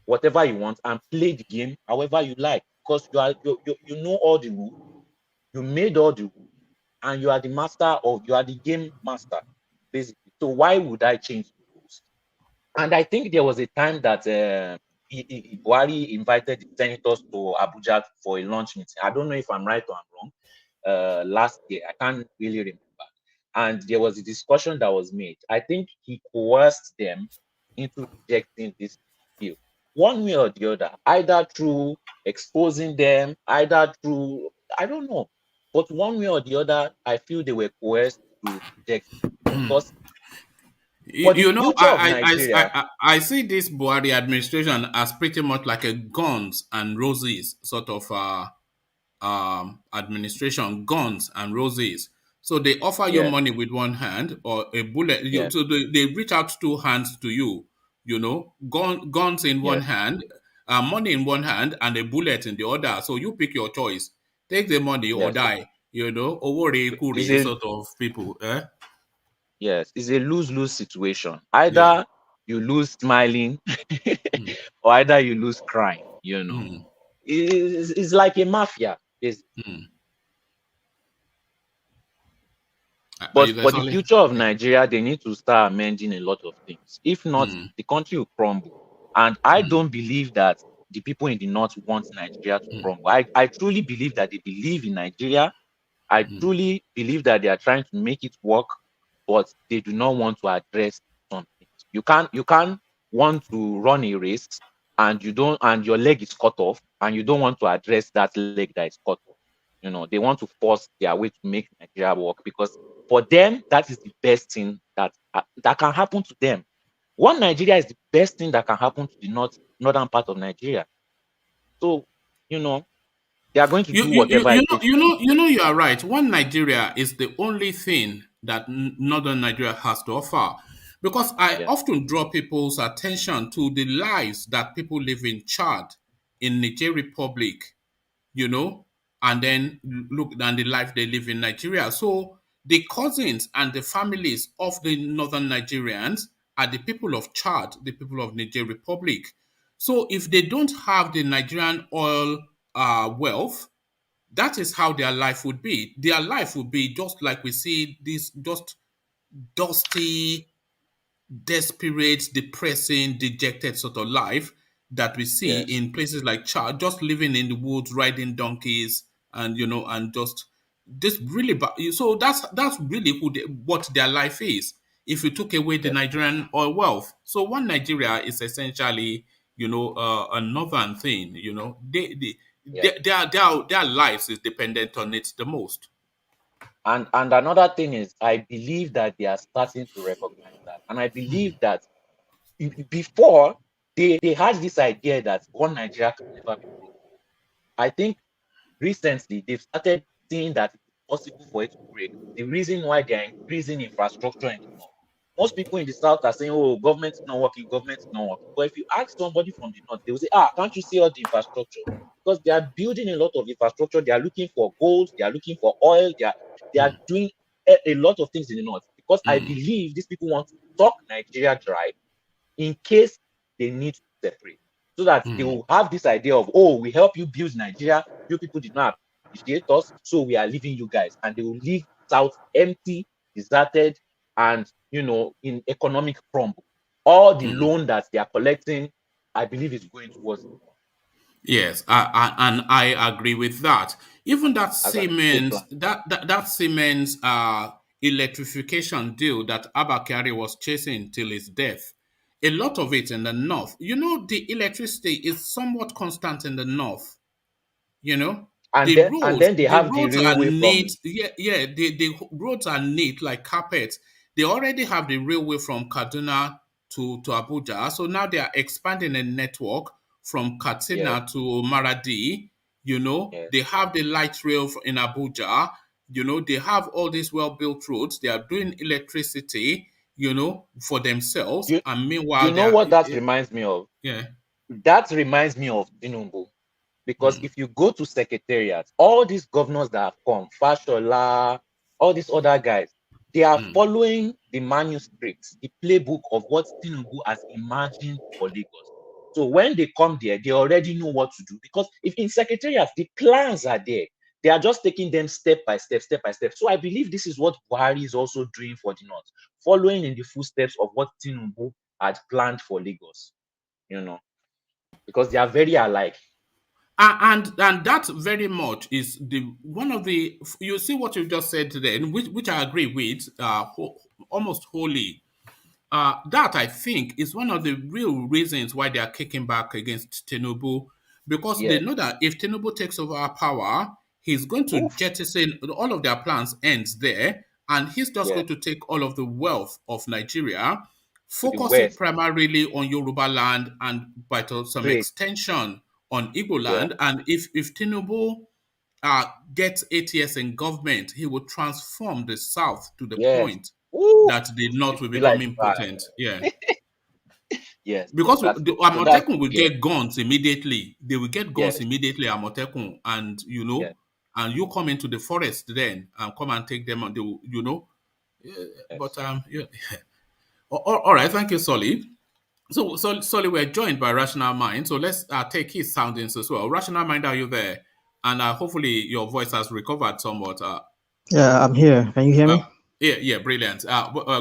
whatever you want and play the game however you like, because you know all the rules, you made all the rules, and you are the master of you are the game master, basically. So why would I change the rules? And I think there was a time that Buhari invited the senators to Abuja for a lunch meeting. I don't know if I'm right or I'm wrong. Last year, I can't really remember. And there was a discussion that was made. I think he coerced them into rejecting this bill, one way or the other, either through exposing them, either through, I don't know. But one way or the other, I feel they were coerced to reject it. Because for the You know, future of Nigeria, I see this Buhari administration as pretty much like a guns and roses sort of administration, guns and roses. So they offer you yeah, money with one hand or a bullet. yeah, So they reach out two hands to you, you know, guns in one yeah. hand, money in one hand, and a bullet in the other. So you pick your choice. Take the money or Yes. die, you know, over It's kuri a sort of people. Eh? yes, it's a lose-lose situation. Yeah. Either you lose smiling or either you lose crying, you know. It's like a mafia. Are But you there, for the Solly? future of Nigeria, they need to start amending a lot of things. If not, the country will crumble. And I don't believe that the people in the north want Nigeria to crumble. I truly believe that they believe in Nigeria. I truly believe that they are trying to make it work, but they do not want to address something. You can't want to run a race and you don't and your leg is cut off and you don't want to address that leg that is cut off. You know, they want to force their way to make Nigeria work because for them that is the best thing that can happen to them. One Nigeria is the best thing that can happen to the northern part of Nigeria. So, you know, they are going to do whatever it takes to keep it. You are right. One Nigeria is the only thing that northern Nigeria has to offer. Because I Yeah. often draw people's attention to the lives that people live in Chad, in Niger Republic, you know, and then look at the life they live in Nigeria. So the cousins and the families of the northern Nigerians are the people of Chad, the people of Niger Republic. So if they don't have the Nigerian oil wealth, that is how their life would be. Their life would be just like we see this just dusty, desperate, depressing, dejected sort of life that we see Yes. in places like Chad, just living in the woods, riding donkeys, and you know, and just this really so that's really what their life is. If you took away the Yes. Nigerian oil wealth, so one Nigeria is essentially, a northern thing. Yes. Their lives is dependent on it the most. And another thing is, I believe that they are starting to recognize that, and I believe that before they had this idea that one Nigeria can never be broken. I think recently they've started seeing that it's possible for it to break. The reason why they are increasing infrastructure in the north. Most people in the south are saying, oh, government's not working, government's not working. But if you ask somebody from the north, they will say, can't you see all the infrastructure? Because they are building a lot of infrastructure. They are looking for gold, they are looking for oil, they are doing a lot of things in the north. Because I believe these people want to suck Nigeria dry in case they need to separate, so that they will have this idea of, oh, we help you build Nigeria, you people did not appreciate us, so we are leaving you guys, and they will leave South empty, deserted, and in economic crumble. All the loan that they are collecting, I believe, is going towards it Yes, and I agree with that. Even that as an escape Siemens, plan. that Siemens electrification deal that Abba Kyari was chasing till his death, a lot of it in the north. The electricity is somewhat constant in the north. And The then they the have the roads are railway neat. from. Yeah, the roads are neat like carpet. They already have the railway from Kaduna to Abuja, so now they are expanding a network from Yes, Katsina to Maradi. yes. They have the light rail in Abuja. They have all these well-built roads. They are doing electricity, for themselves, you and you meanwhile they know are, what that reminds me of? yeah. That reminds me of Tinubu. Because if you go to secretariat, all these governors that have come, Fashola, all these other guys, they are following the manuscripts, the playbook of what Tinubu has imagined for Lagos. So when they come there, they already know what to do. Because if in secretariat, the plans are there, they are just taking them step by step, step by step. So I believe this is what Buhari is also doing for the North, following in the footsteps of what Tinubu had planned for Lagos, because they are very alike. And that very much is the one of the, you see what you just said today, which I agree with almost wholly. That I think is one of the real reasons why they are kicking back against Tinubu, because they Yes. know that if Tinubu takes over power, he's going to Oof. jettison all of their plans ends there, and he's just Yes. going to take all of the wealth of Nigeria, To the focus it west. primarily on Yoruba land and by some Straight. extension on Igbo Yeah. land. And if Tinubu gets 8 years in government, he will transform the South to the Yes. point Ooh. that the North It will will be like become Dubai. impotent. Yeah. Yes. Because That's the so that's Amotekun will yes. get guns immediately. They will get guns Yes. immediately, Amotekun, and Yes. and you come into the forest then and come and take them, and they will, But Yes. yeah. All right, thank you, Solly. So Solly, we're joined by Rational Mind. So let's take his soundings as well. Rational Mind, are you there? And hopefully your voice has recovered somewhat. Yeah, I'm here. Can you hear Uh, me? yeah, brilliant.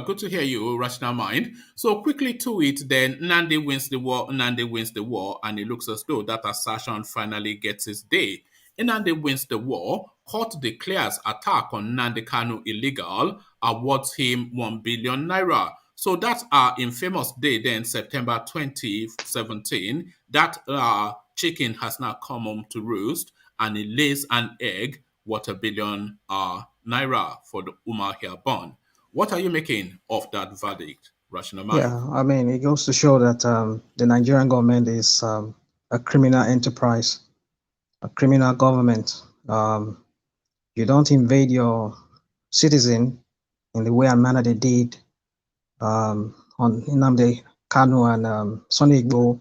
Good to hear you, Rational Mind. So quickly to it, then Nandi wins the war. Nandi wins the war, and it looks as though that assertion finally gets its day. Nandi wins the war. Court declares attack on Nandi Kanu illegal, awards him 1 billion naira. So that's our infamous day then, September 2017. That chicken has now come home to roost, and it lays an egg worth 1 billion naira for the Umar here born. What are you making of that verdict, Rational Mind? Yeah, I mean, it goes to show that the Nigerian government is a criminal enterprise, a criminal government. You don't invade your citizen in the way and manner they did on Nnamdi Kanu and Sonny Igbo.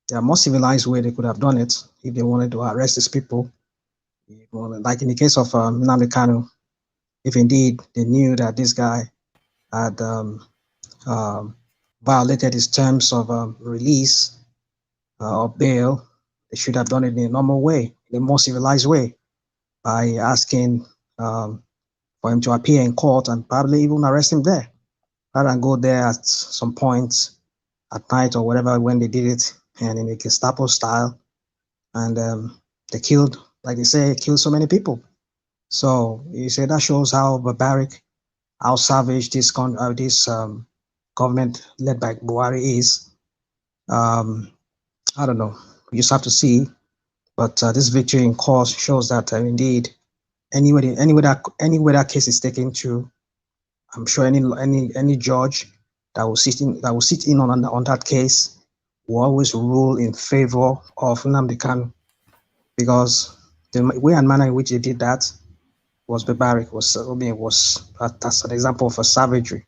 There are more civilized way they could have done it if they wanted to arrest these people. Like in the case of Nnamdi Kanu, if indeed they knew that this guy had violated his terms of release or bail, they should have done it in a normal way, in a more civilized way, by asking for him to appear in court and probably even arrest him there, rather than go there at some point at night or whatever when they did it, and in a Gestapo style, and they killed, like they say, killed so many people. So you say that shows how barbaric, how savage this government led by Buhari is. I don't know. You just have to see. But this victory in court shows that indeed, anywhere that case is taken to, I'm sure any judge that will sit in on that case will always rule in favor of Nnamdi Kanu, because the way and manner in which they did that was barbaric. That's an example of a savagery.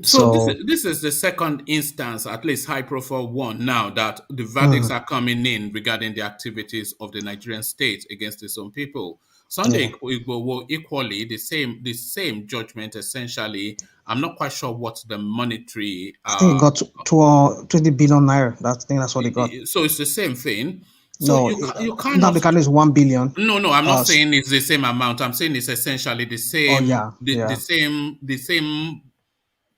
So this is the second instance, at least high-profile one now, that the verdicts are coming in regarding the activities of the Nigerian state against its own people. Sunday Igbo equally the same judgment essentially. I'm not quite sure what the monetary. I think it got to 20 billion naira. I think that's what they got. So it's the same thing. So No, you cannot. Nnamdi Kanu is 1 billion. No, I'm not saying it's the same amount. I'm saying it's essentially the same. Oh yeah, the same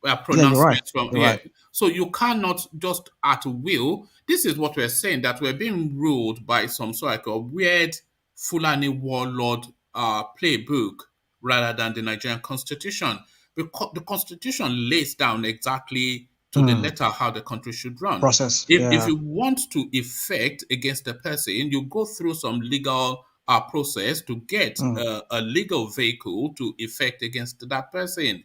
Yeah, pronouncements you're from right. So you cannot just at will. This is what we're saying, that we're being ruled by some sort of weird Fulani warlord playbook rather than the Nigerian constitution. Because the constitution lays down exactly to the letter how the country should run. Process. If you want to effect against a person, you go through some legal process to get a legal vehicle to effect against that person.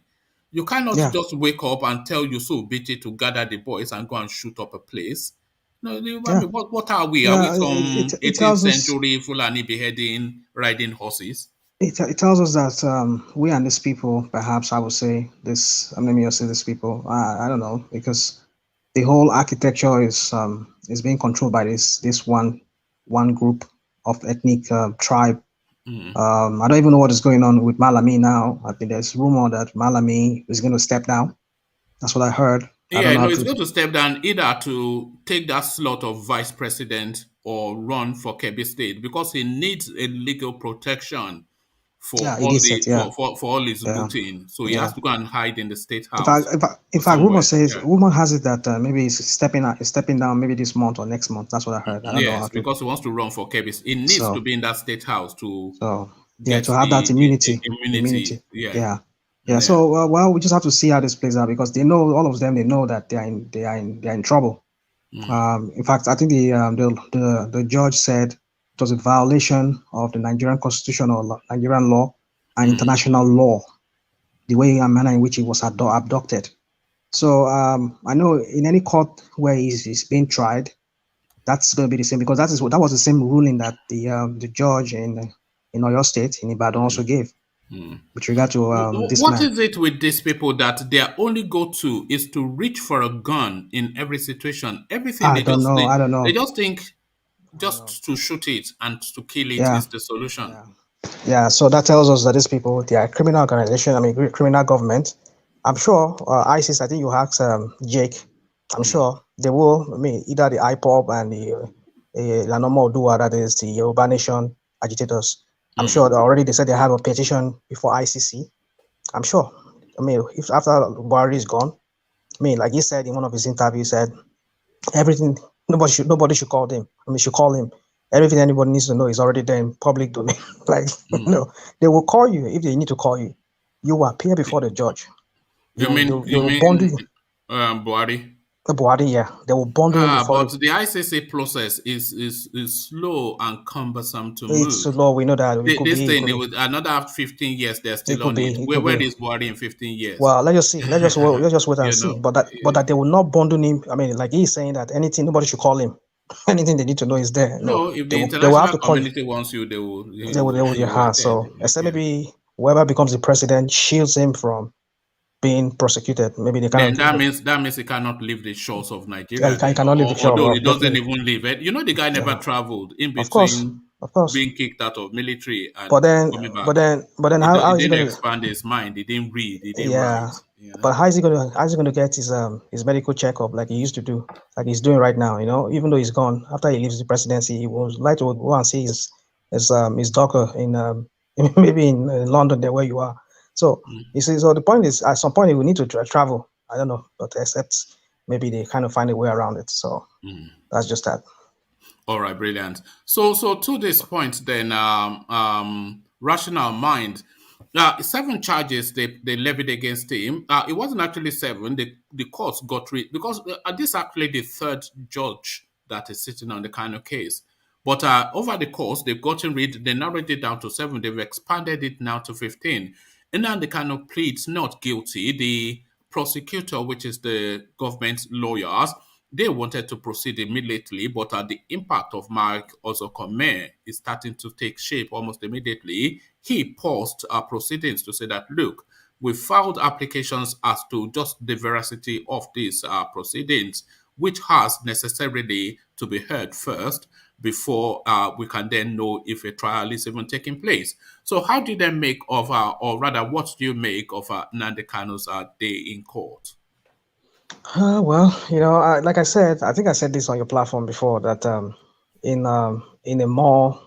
You cannot just wake up and tell you so bitchy to gather the boys and go and shoot up a place. No, I mean, what are we? Are we some 18th century Fulani beheading, riding horses? It tells us that we and these people, perhaps I would say this. Let me just say these people. I don't know, because the whole architecture is being controlled by this one group of ethnic tribe. I don't even know what is going on with Malami now. I think there's rumor that Malami is going to step down. That's what I heard. He's going to step down either to take that slot of vice president or run for Kebbi State, because he needs a legal protection for all his looting. So he has to go and hide in the state house. In fact, rumor has it that maybe he's stepping down maybe this month or next month. That's what I heard. I don't know because he wants to run for Kebbi. He needs to be in that state house to have that immunity. Yeah. So we just have to see how this plays out, because they know, all of them, they know that they're in trouble. In fact, I think the judge said it was a violation of the Nigerian constitution or Nigerian law and international law, the way and manner in which he was abducted. So I know in any court where he's being tried, that's going to be the same, because that was the same ruling that the judge in Oyo State, in Ibadan, also gave. With regard to this what is it with these people that their only go-to is to reach for a gun in every situation? Everything I don't know. They just think just to shoot it and to kill it is the solution. Yeah, so that tells us that these people, they are a criminal organization. I mean, criminal government. I'm sure ISIS. I think you asked Jake. I'm sure they will. I mean, either the IPOB and the Lanoma Odua, that is the Yoruba Nation agitators. I'm sure they said they have a petition before ICC. I'm sure. I mean, if after Buhari is gone, I mean, like he said in one of his interviews, said everything. Nobody should call him. I mean, should call him. Everything anybody needs to know is already there in public domain. They will call you if they need to call you. You will appear before the judge. You mean Buhari? Buhari, yeah. They will bundle him before. But the ICC process is slow and cumbersome to move. It's slow. We know that. With another 15 years, they're still on it. Where is Buhari in 15 years? Well, let's just see. Let's just wait and see. But that they will not bundle him. I mean, like he's saying that nobody should call him. Anything they need to know is there. No, if the international community wants you, they will. So except maybe whoever becomes the president shields him from being prosecuted. Maybe they can't. That means he cannot leave the shores of Nigeria. He cannot leave the shore. Although he doesn't even leave it. You know, the guy never traveled in between. Of course. Being kicked out of military and coming back. But then how he didn't expand his mind. He didn't read. He didn't write. But how is he going to get his medical checkup like he used to do, like he's doing right now? You know, even though he's gone, after he leaves the presidency, he would like to go and see his doctor in maybe in London, there where you are. So you see, so the point is, at some point he will need to travel. I don't know, but except maybe they kind of find a way around it. So that's just that. All right, brilliant. So to this point, then, rational mind. 7 charges they levied against him. It wasn't actually 7. The courts got rid because this is actually the 3rd judge that is sitting on the kind of case. But over the course, they've gotten rid. They narrowed it down to 7. They've expanded it now to 15. And then the kind of pleads not guilty. The prosecutor, which is the government lawyers, they wanted to proceed immediately, but the impact of Mark Ozokome is starting to take shape almost immediately. He paused proceedings to say that, look, we filed applications as to just the veracity of these proceedings, which has necessarily to be heard first before we can then know if a trial is even taking place. So how do you then make of, or rather, what do you make of Nnamdi Kanu's day in court? Well, like I said, I think I said this on your platform before that in a more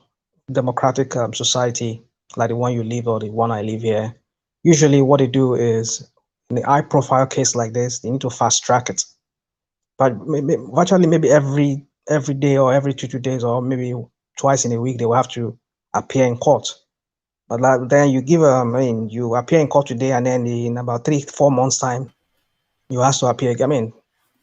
democratic society like the one you live or the one I live here, usually what they do is in a high-profile case like this, they need to fast track it. But virtually maybe every day or every 2 days or maybe twice in a week they will have to appear in court. But then you give you appear in court today and then in about 3-4 months time you have to appear. I mean,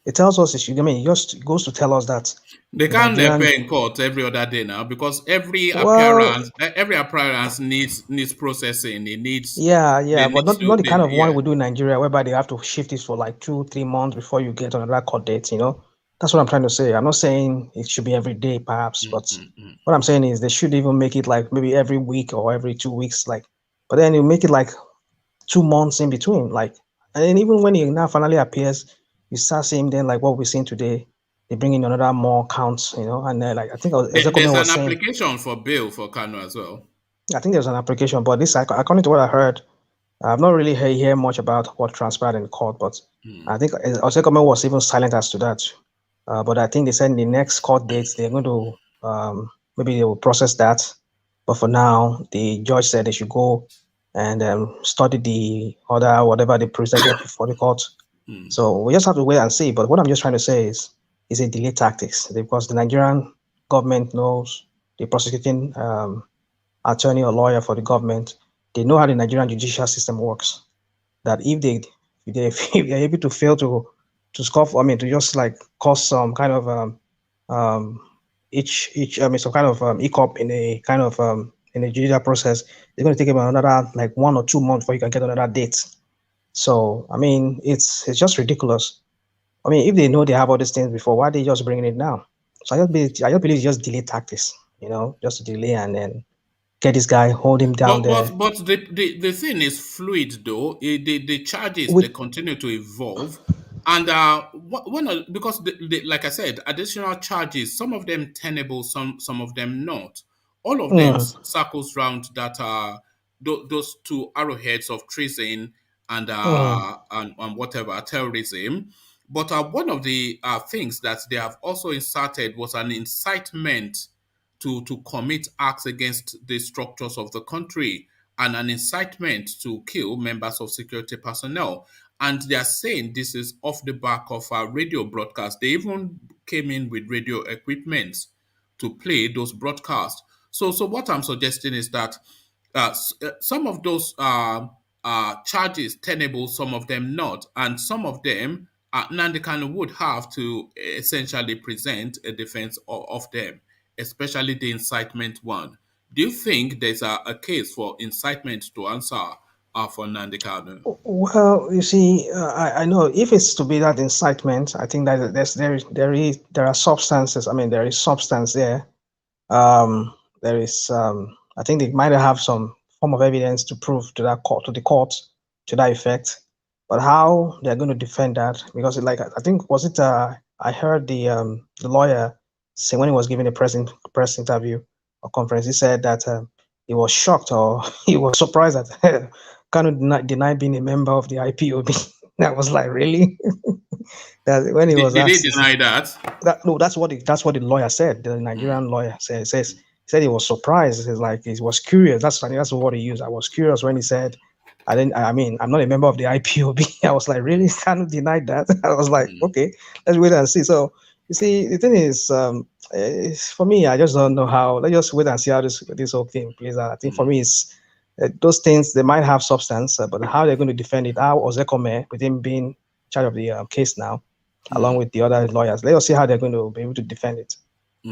it tells us it just goes to tell us that they the can't Nigerian, appear in court every other day now because every well, appearance needs processing. It needs yeah, they but need not to the kind of one yeah. we do in Nigeria whereby they have to shift it for like 2-3 months before you get another court date. That's what I'm trying to say. I'm not saying it should be every day, perhaps, but what I'm saying is they should even make it like maybe every week or every 2 weeks, like. But then you make it like 2 months in between, like. And then even when he now finally appears, you start seeing then like what we're seeing today. They bring in another more counts, and then like I think There's Ezekomen an was saying, application for bail for Kanu as well. I think there's an application, but this according to what I heard, I've not really hear much about what transpired in court, but I think Osekomen was even silent as to that. But I think they said in the next court dates they're going to maybe they will process that. But for now, the judge said they should go and study the order, whatever they presented before the court. So we just have to wait and see. But what I'm just trying to say is a delay tactics because the Nigerian government knows the prosecuting attorney or lawyer for the government. They know how the Nigerian judicial system works. That if they're able to fail to scoff, to just like cause some kind of some kind of hiccup in a kind of in a judicial process, they're going to take about another like 1 or 2 months before you can get another date. So it's just ridiculous. If they know they have all these things before, why are they just bringing it now? So I just believe it's just delay tactics, just to delay and then get this guy, hold him down there. But the thing is fluid though. The charges they With continue to evolve, and because like I said, additional charges. Some of them tenable, some of them not. All of them circles round that those 2 arrowheads of treason and whatever terrorism. But one of the things that they have also inserted was an incitement to commit acts against the structures of the country and an incitement to kill members of security personnel. And they are saying this is off the back of a radio broadcast. They even came in with radio equipment to play those broadcasts. So what I'm suggesting is that some of those charges tenable, some of them not, and some of them Nnamdi Kanu would have to essentially present a defense of them, especially the incitement one. Do you think there's a case for incitement to answer for Nnamdi Kanu? Well, you see, I know if it's to be that incitement, I think that there are substances. There is substance there. There is. I think they might have some form of evidence to prove to the court to that effect. But how they're going to defend that? Because like I think was it? I heard the lawyer say when he was giving a press interview or conference, he said that he was shocked or he was surprised that Kanu denied being a member of the IPOB. I was like, really? That when he was Did he asked, deny that? no, that's what the lawyer said. The Nigerian lawyer said. He said he was surprised. He's like he was curious. That's what he used. I was curious when he said, I'm not a member of the IPOB. I was like, really? Kanu denied that? I was like, okay, let's wait and see. So you see, the thing is, for me, I just don't know how. Let's just wait and see how this whole thing plays out. I think for me, those things, they might have substance, but how they're going to defend it, how Ozekome, with him being in charge of the case now, along with the other lawyers, let us see how they're going to be able to defend it.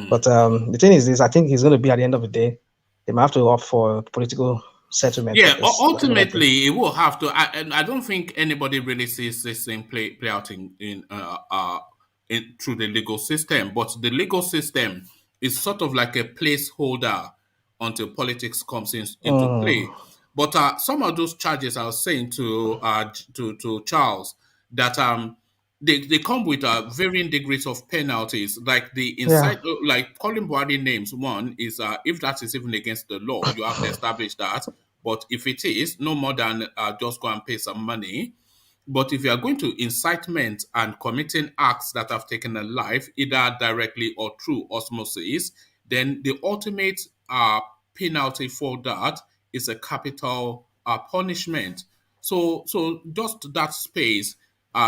But the thing is this, I think he's going to be, at the end of the day, they might have to opt for political settlement. Yeah, ultimately, it will have to. I don't think anybody really sees this thing play out in through the legal system. But the legal system is sort of like a placeholder until politics comes into play. But some of those charges I was saying to Charles that they come with varying degrees of penalties. Like the like calling Buhari names. One is if that is even against the law, you have to establish that. But if it is, no more than just go and pay some money. But if you are going to incitement and committing acts that have taken a life, either directly or through osmosis, then the ultimate penalty for that is a capital punishment. So just that space,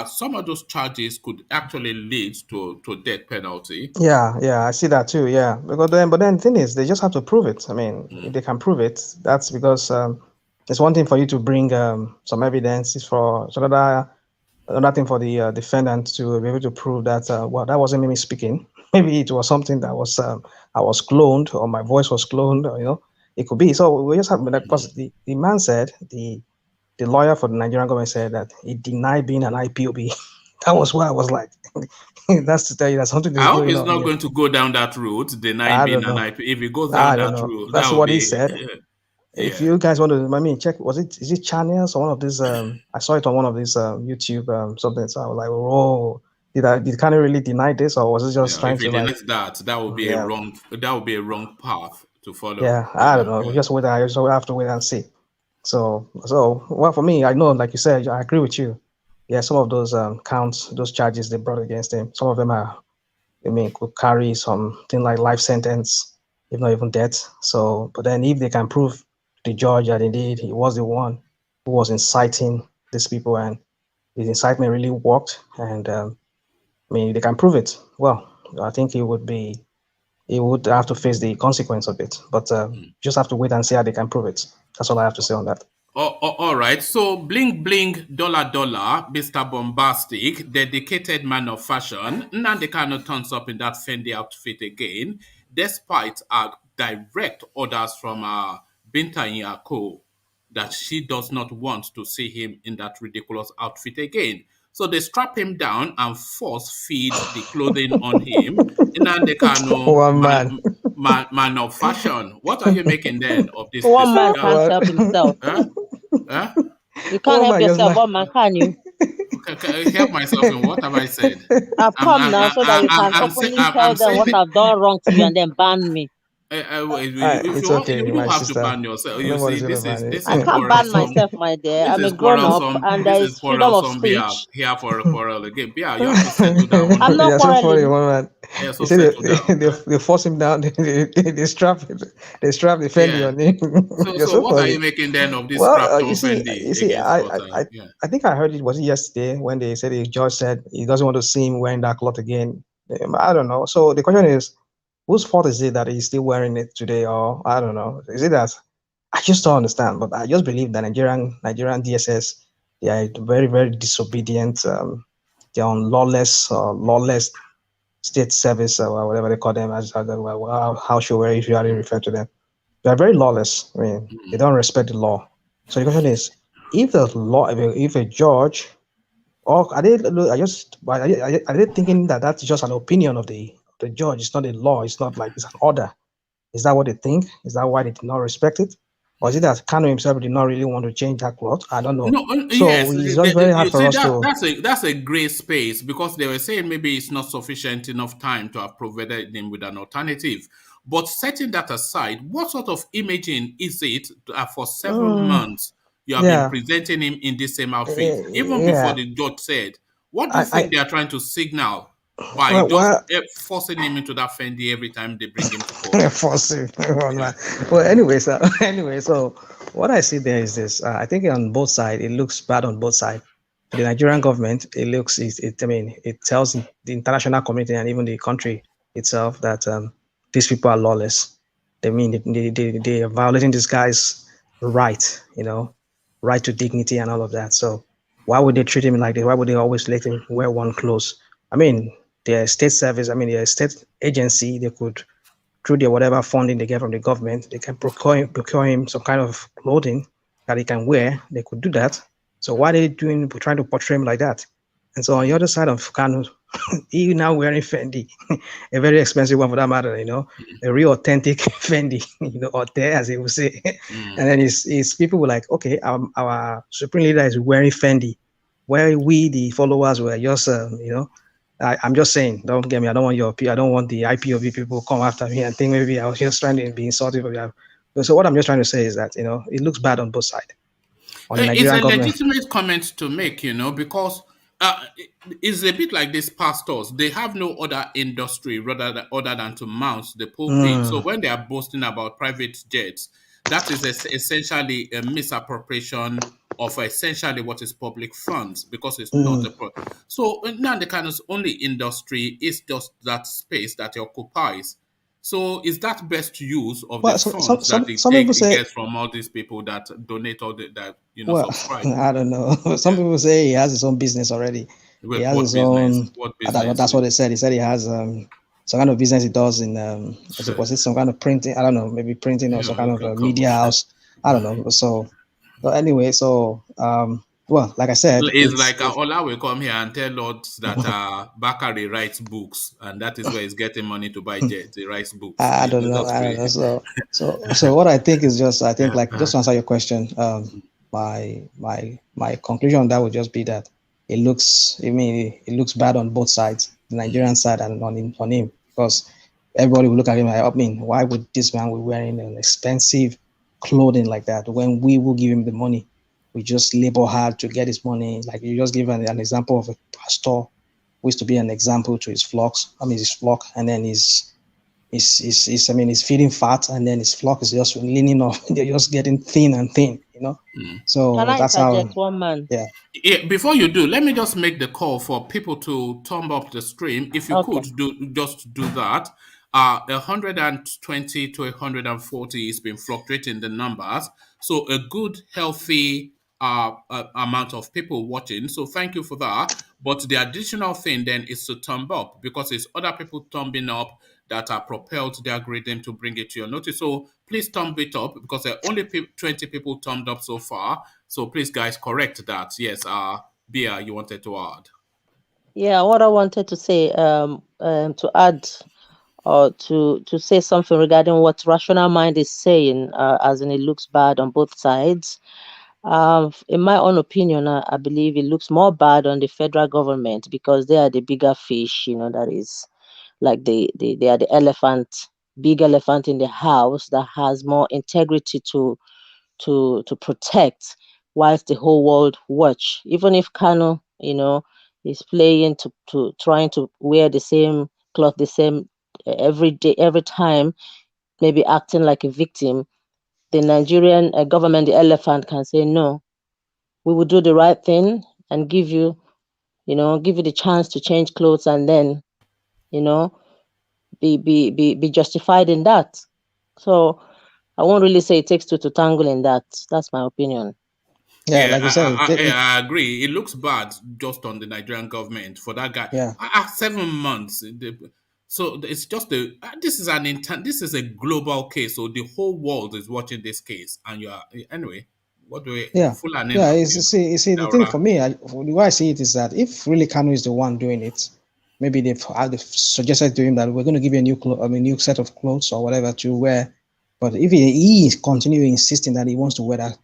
some of those charges could actually lead to death penalty. Yeah, I see that too. Yeah, but then the thing is, they just have to prove it. I mean, if they can prove it, that's because it's one thing for you to bring some evidence. It's another thing for the defendant to be able to prove that well, that wasn't me speaking. Maybe it was something that was I was cloned, or my voice was cloned, or, it could be. So we just have, because the man said, the lawyer for the Nigerian government said that he denied being an IPOB. That was why I was like, that's to tell you that something is I hope going he's on not here. going to go down that route, denying being an IP. If he goes down that route, that's that what would he be. said. If you guys want to, check, is it channels or one of these? I saw it on one of these YouTube something. So I was like, whoa, did Kanu really deny this, or was it just trying If he to like? denies that would be a wrong. That would be a wrong path to follow. Yeah, I don't know. We just wait. I just have to wait and see. So well, for me, I know, like you said, I agree with you. Yeah, some of those counts, those charges they brought against him, some of them could carry something like life sentence, if not even death. So, but then if they can prove to the judge that indeed he was the one who was inciting these people, and his incitement really worked, and they can prove it, well, I think he would have to face the consequence of it. But just have to wait and see how they can prove it. That's all I have to say on that. All right. So, bling bling, dollar dollar, Mr. Bombastic, dedicated man of fashion, Nnamdi Kanu turns up in that Fendi outfit again, despite direct orders from Binta Nyako that she does not want to see him in that ridiculous outfit again. So they strap him down and force feed the clothing on him. Nnamdi Kanu, One man. man of fashion. What are you making then of this? One man can't help himself. Huh? You can't help yourself. One man, can you? Can I help myself in what have I said? I've come now so that you can openly tell them what I've done wrong to you and then ban me. It's okay, you my don't have sister. to ban yourself. You Nobody's see, gonna ban this I is can't ban myself, my dear. I'm a grown up and there is freedom of speech. Here for a quarrel again. Yeah, you have to settle down. I'm not quarreling. One man. Yeah, so You settle down. they force him down. They strap the Fendi on him. So what are you making then of this strap on Fendi? I think I heard it was yesterday when they said the judge said he doesn't want to see him wearing that cloth again. I don't know. So the question is, whose fault is it that he's still wearing it today? Or I don't know. Is it that I just don't understand? But I just believe that Nigerian DSS, they are very, very disobedient. They're on lawless state service or whatever they call them, how should we usually refer to them. They are very lawless. They don't respect the law. So the question is, if a judge, or are they thinking that that's just an opinion of the judge? It's not a law. It's not like it's an order. Is that what they think? Is that why they did not respect it? Or is it that Kanu himself did not really want to change that cloth? I don't know. No, so yes, it's just very hard for us to. That's a gray space, because they were saying maybe it's not sufficient enough time to have provided them with an alternative. But setting that aside, what sort of imaging is it for several months you have been presenting him in the same outfit, even before the judge said? What do you think they are trying to signal by forcing him into that Fendi every time they bring him to court? Forcing. Well, anyway, so what I see there is this. I think on both sides, it looks bad on both sides. For the Nigerian government, it tells the international community and even the country itself that these people are lawless. They are violating this guy's right, right to dignity and all of that. So why would they treat him like that? Why would they always let him wear one clothes? I mean, their state service, their state agency, they could, through their whatever funding they get from the government, they can procure him some kind of clothing that he can wear. They could do that. So why are they trying to portray him like that? And so on the other side of Kanu, he now wearing Fendi, a very expensive one for that matter, a real authentic Fendi, or there as they would say. And then his people were like, okay, our supreme leader is wearing Fendi, where we, the followers, were just, I'm just saying, don't get me, I don't want the IPOB people come after me and think maybe I was just trying to be insultive. So what I'm just trying to say is that, it looks bad on both sides. On the It's Nigerian a government. legitimate comment to make, because it's a bit like these pastors. They have no other industry other than to mount the pulpit. So when they are boasting about private jets, that is essentially a misappropriation of essentially what is public funds, because it's not so now the kind of only industry is just that space that it occupies. So is that best use of the funds that some people say, gets from all these people that donate all that subscribe? I don't know. Some people say he has his own business already. He has What his business? own. What business? That's what they said. He said he has some kind of business he does in was it some kind of printing? I don't know, maybe printing or some kind of a media house. I don't know. So anyway, well, like I said, it's like Ola will come here and tell us that Bakari writes books, and that is where he's getting money to buy jets. He writes books. I don't know. So what I think is just, like, just to answer your question, my conclusion on that would just be that it looks bad on both sides, the Nigerian side and on him, because everybody will look at him like, why would this man be wearing an expensive clothing like that when we will give him the money? We just labor hard to get his money. Like you just give an example of a pastor who used to be an example to his flock, and then he's feeding fat, and then his flock is just leaning off. They're just getting thin and thin, So Can I that's how. interject, one man? Yeah. Before you do, let me just make the call for people to thumb up the stream. If you Okay. could do that. 120 to 140 has been fluctuating the numbers. So a good, healthy amount of people watching. So thank you for that. But the additional thing then is to thumb up, because it's other people thumbing up that are propelled the algorithm to bring it to your notice. So please thumb it up, because there are only 20 people thumbed up so far. So please, guys, correct that. Yes, Bia, you wanted to add. Yeah, what I wanted to say, to add, or to say something regarding what Rational Mind is saying, as in it looks bad on both sides. In my own opinion, I believe it looks more bad on the federal government, because they are the bigger fish, that is like they are the big elephant in the house that has more integrity to protect, whilst the whole world watch. Even if Kanu, is playing to trying to wear the same cloth, the same every day, every time, maybe acting like a victim, the Nigerian government, the elephant, can say, no, we will do the right thing and give you the chance to change clothes, and then, be justified in that. So I won't really say it takes two to tangle in that. That's my opinion. Yeah, like you said, I agree. It looks bad just on the Nigerian government for that guy. Yeah. 7 months. So it's just this is a global case. So the whole world is watching this case, and you are anyway. What do we? Yeah. Yeah. You see, the thing for me, the way I see it is that if really Kanu is the one doing it, maybe they've suggested to him that we're going to give you a new set of clothes or whatever to wear. But if he is continuing insisting that he wants to wear that,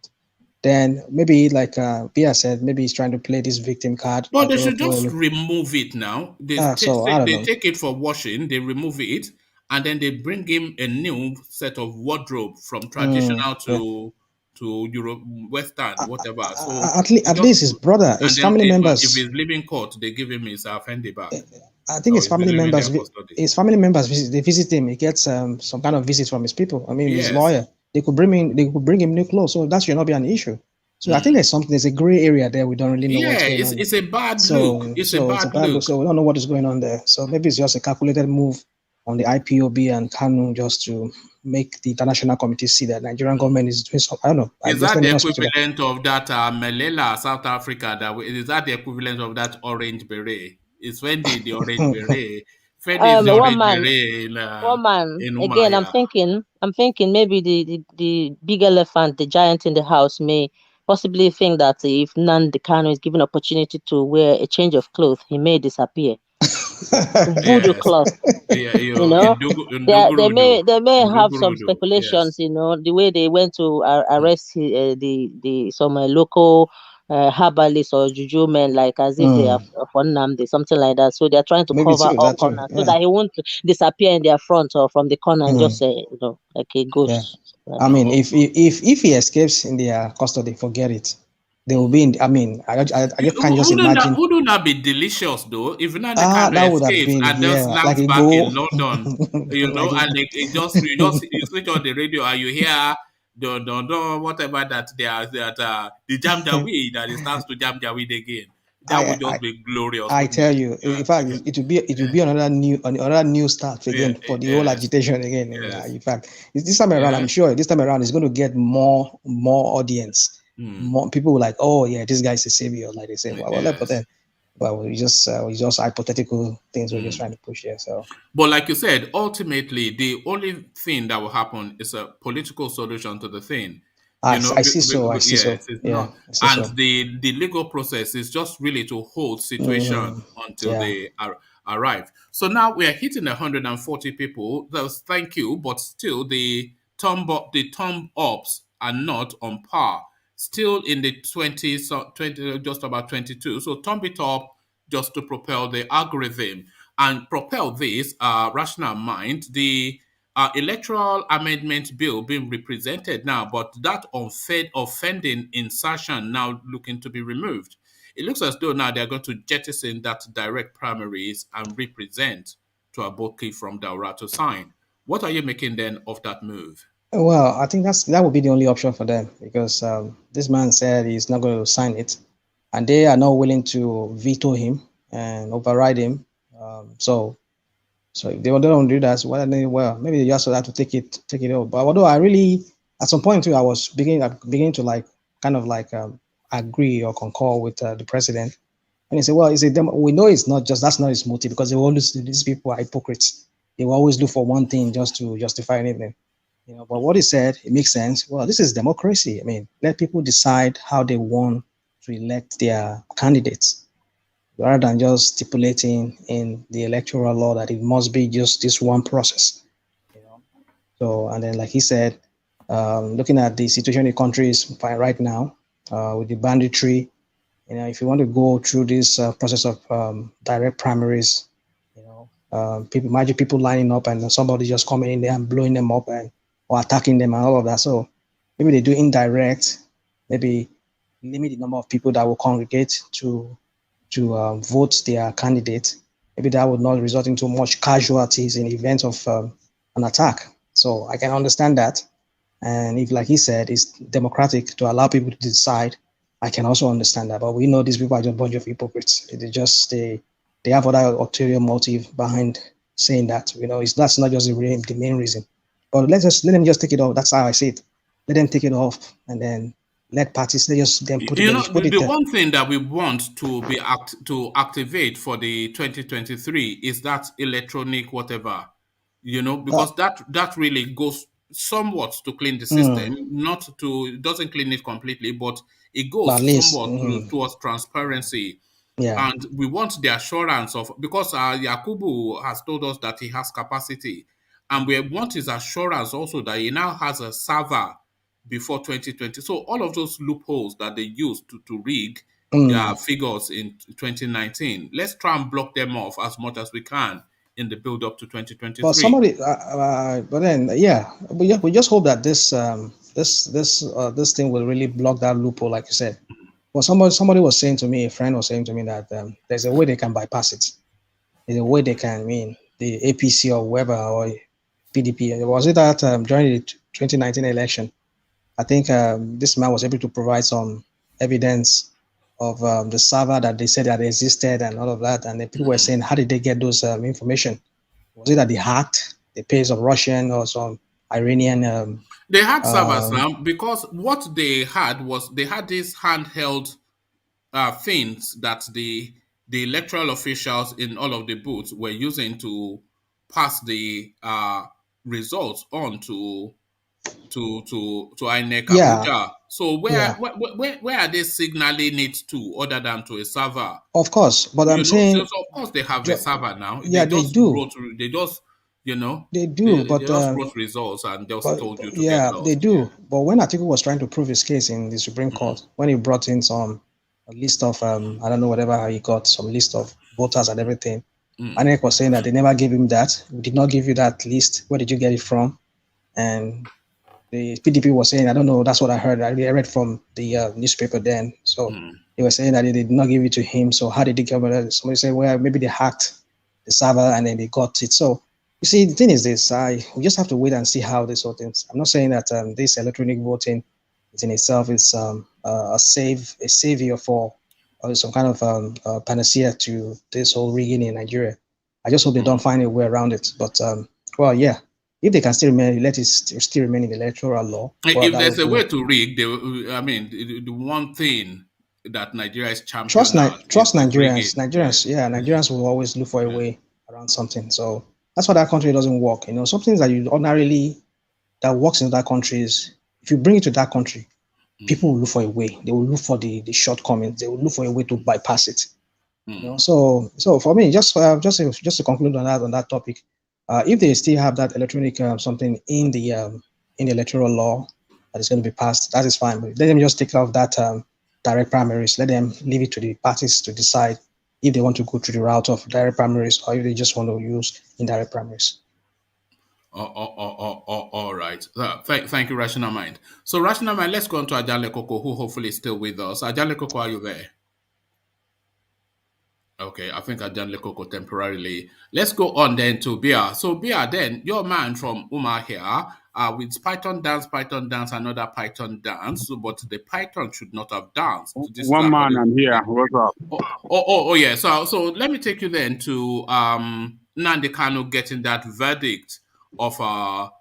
then maybe, like Bia said, maybe he's trying to play this victim card. But they should just remove it now. They take it for washing, they remove it, and then they bring him a new set of wardrobe from traditional to Europe, Western, whatever. So at least his brother, his family members. If he's leaving court, they give him his Fendi bag. I think his family members. They visit him. He gets some kind of visit from his people. His lawyer. They could bring him new clothes, so that should not be an issue. So I think there's a gray area there. We don't really know what's going on. It's a bad look. It's a bad look. So we don't know what is going on there. So maybe it's just a calculated move on the IPOB and Kanu just to make the international committee see that Nigerian government is doing something. I don't know. Is Just that let me the not speak to that. equivalent of that Melela, South Africa? Is that the equivalent of that orange beret? Is Fendi the orange beret? Fendi is the One orange man, beret one man. in Again, Umaya. I'm thinking maybe the big elephant, the giant in the house, may possibly think that if Nnamdi Kanu is given opportunity to wear a change of clothes, he may disappear. Voodoo Yes. cloth. Yeah, You know, they may have some Ndugurudu. speculations. Yes. You know, the way they went to arrest the some local herbalists or juju men, like as if they are for Nnamdi, something like that. So they're trying to Maybe cover too, all that too. corners so Yeah. that he won't disappear in their front or from the corner and just say, like a Yeah. ghost. I mean, if he escapes in their custody, forget it. They will be in. I mean, I can't just imagine. Wouldn't that be delicious though? If Nnamdi Kanu That would have escapes been, and just yeah, like lands a back go, in London, like a, and you switch on the radio and you hear the whatever that they are the jam jawi that it starts to jam jawi again. That would just be glorious, I wouldn't tell it? you, in fact, it would be another new start again for the whole Yes, agitation again. yes, In fact, this time around, yeah. I'm sure this time around is going to get more audience. More people will like, oh yeah, this guy's a savior, like they say. Well, but then, well, we just hypothetical things we're just trying to push here. So, But like you said, ultimately, the only thing that will happen is a political solution to the thing. I see so. I see so. Yes, it's Yeah, not. I see And so. the legal process is just really to hold situation until Yeah. they arrive. So now we are hitting 140 people. Thus, thank you, but still the thumb ups are not on par. Still in the 20s, 20, just about 22. So thumb it up just to propel the algorithm and propel this rational mind. The electoral amendment bill being represented now, but that offending insertion now looking to be removed. It looks as though now they're going to jettison that direct primaries and represent to Aboki from Daura to sign. What are you making then of that move? Well, I think that would be the only option for them because this man said he's not going to sign it, and they are not willing to veto him and override him. So if they don't do that, well, maybe they just have to take it over. But although I really, at some point too, I was beginning to like kind of like agree or concur with the president, and he said, well, we know it's not just that's not his motive because these people are hypocrites. They will always look for one thing just to justify anything. But what he said, it makes sense. Well, this is democracy. I mean, let people decide how they want to elect their candidates rather than just stipulating in the electoral law that it must be just this one process. So, and then like he said, looking at the situation in the country is fine right now with the banditry. If you want to go through this process of direct primaries, imagine people lining up and somebody just coming in there and blowing them up or attacking them and all of that. So maybe they do indirect, maybe limit the number of people that will congregate to vote their candidate. Maybe that would not result into much casualties in event of an attack. So I can understand that. And if, like he said, it's democratic to allow people to decide, I can also understand that. But we know these people are just a bunch of hypocrites. They have other ulterior motive behind saying that. That's not just the main reason. But let them just take it off. That's how I see it. Let them take it off, and then let parties. They just then put it. The one thing that we want to be to activate for the 2023 is that electronic whatever, because that really goes somewhat to clean the system, it doesn't clean it completely, but it goes at least somewhat towards transparency. Yeah. And we want the assurance of, because Yakubu has told us that he has capacity, and we want his assurance also that he now has a server before 2020. So all of those loopholes that they used to rig their figures in 2019, let's try and block them off as much as we can in the build up to 2023. But somebody, but then we just hope that this thing will really block that loophole, like you said. Well, somebody was saying to me, a friend was saying to me that there's a way they can bypass it. There's a way they can, the APC or whoever or PDP. Was it that during the 2019 election? I think this man was able to provide some evidence of the server that they said that existed and all of that. And then people were saying, how did they get those information? Was it that they hacked the page of Russian or some Iranian? They had servers now, because what they had was they had these handheld things that the electoral officials in all of the booths were using to pass the results on to INEC Yeah, Abuja. So yeah, where are they signaling it to other than to a server? of course. But I'm You know, so saying, of course they have a server now. yeah, they do, They just, you know, they they, do. they just wrote results and just told you to get Yeah, they lost. do. Yeah. But when Atiku was trying to prove his case in the Supreme Court, when he brought in a list of I don't know whatever he got, some list of voters and everything, INEC was saying that they never gave him that. We did not give you that list. Where did you get it from? And the PDP was saying, I don't know, that's what I heard. I read from the newspaper then. So they were saying that they did not give it to him. So how did they get it? Somebody said, well, maybe they hacked the server and then they got it. So you see, the thing is this, we just have to wait and see how this whole thing. I'm not saying that this electronic voting is in itself is a savior for some kind of panacea to this whole rigging in Nigeria. I just hope they don't find a way around it. But well, yeah, if they can still remain, let it still remain in the electoral law. Well, If there's a way to rig, I mean, the one thing that Nigeria is champion at trust is rigging. Nigerians, yeah, Nigerians will always look for a way around something. So that's why that country doesn't work. You know, some things that you ordinarily that works in other countries, if you bring it to that country, people will look for a way. They will look for the shortcomings. They will look for a way to bypass it. You know, so for me, just to conclude on that topic, if they still have that electronic something in the electoral law that is going to be passed, that is fine. But let them just take off that direct primaries. Let them leave it to the parties to decide if they want to go through the route of direct primaries or if they just want to use indirect primaries. All right. Thank you, Rational Mind. So, Rational Mind, let's go on to Ajale Koko, who hopefully is still with us. Ajale Koko, are you there? Okay, I think I done Lekoko temporarily. Let's go on then to Bia. So Bia, then your man from Uma here, with Python dance, another Python dance. But the Python should not have danced. This is One man, according I'm here. What's up? Oh yeah. So let me take you then to Nnamdi Kanu getting that verdict of a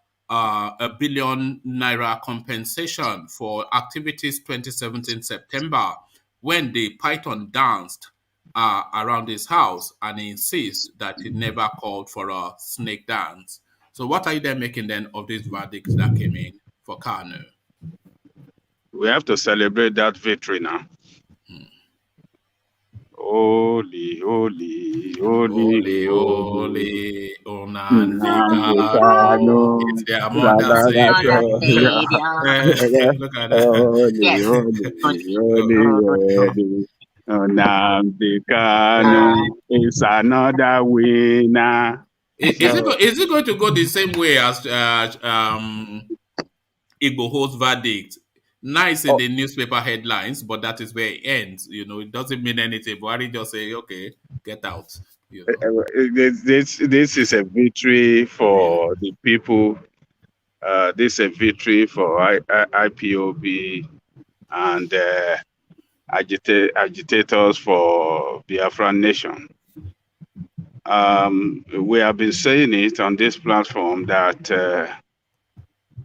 billion naira compensation for activities 2017 September when the Python danced around his house, and he insists that he never called for a snake dance. So what are you then making then of these verdicts that came in for Kanu? We have to celebrate that victory now. Holy, holy, holy, holy, Nnamdi Kanu. It's their mother Savior. Look at that. Holy, holy. Nnamdi Kanu is another winner. Is it going to go the same way as Igboho's verdict? Nice in the newspaper headlines, but that is where it ends. You know, it doesn't mean anything. Buhari just say, okay, get out. You know? This is a victory for the people. This is a victory for IPOB and agitators for Biafran Nation. We have been saying it on this platform that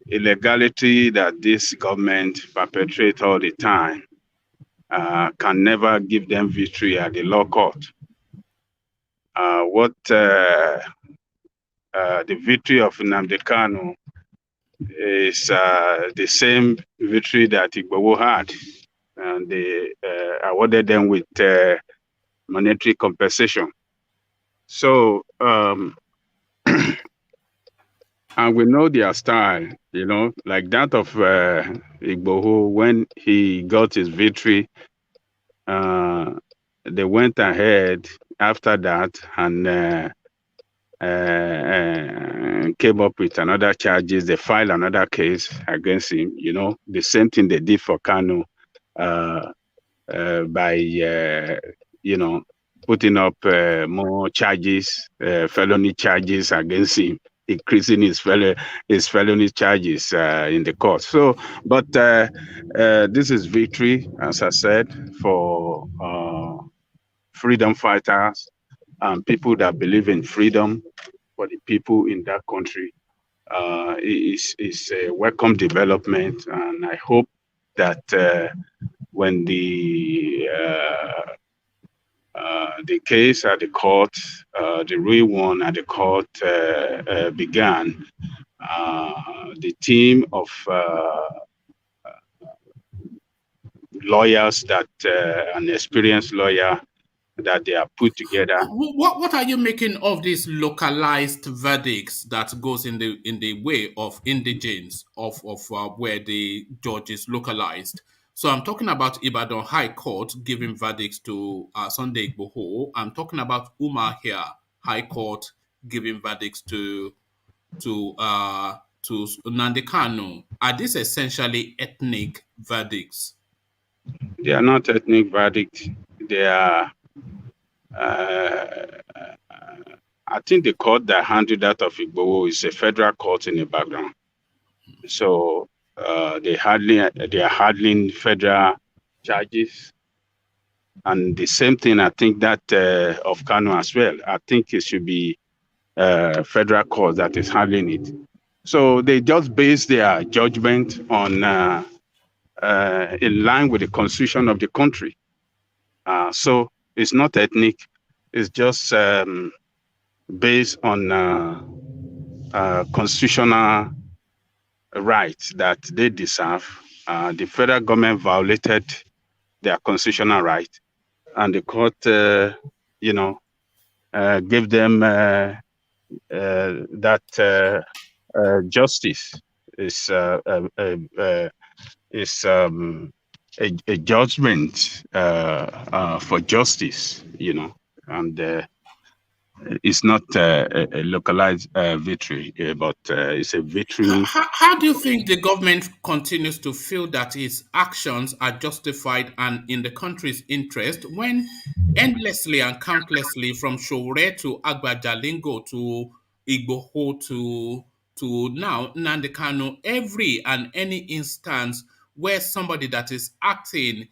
illegality that this government perpetrates all the time can never give them victory at the law court. The victory of Nnamdi Kanu is the same victory that Igboho had, and they awarded them with monetary compensation. So, and we know their style, you know, like that of Igboho. When he got his victory, they went ahead after that and came up with another charges. They filed another case against him. You know, the same thing they did for Kanu by you know, putting up more charges, felony charges against him, increasing his felony charges in the court. So, but this is victory, as I said, for freedom fighters and people that believe in freedom. for the people in that country is a welcome development, and I hope that when the case at the court, the real one at the court began, the team of lawyers that an experienced lawyer that they are put together. What are you making of these localized verdicts that goes in the way of indigence of where the judge is localized? So I'm talking about Ibadan High Court giving verdicts to Sunday Igboho. I'm talking about Umahia High Court giving verdicts to Nnamdi Kanu. Are these essentially ethnic verdicts? They are not ethnic verdicts. They are. I think the court that handled that of Igboho is a federal court in the background. So they are handling federal charges, and the same thing. I think that of Kanu as well. I think it should be federal court that is handling it. So they just base their judgment on in line with the constitution of the country. So it's not ethnic. It's just based on constitutional rights that they deserve. The federal government violated their constitutional right, and the court, gave them that justice is a judgment for justice, and it's not a localized victory, but it's a victory. How do you think the government continues to feel that its actions are justified and in the country's interest when endlessly and countlessly, from Shore to Agbajalingo to Igboho to now Nnamdi Kanu, every and any instance where somebody that is acting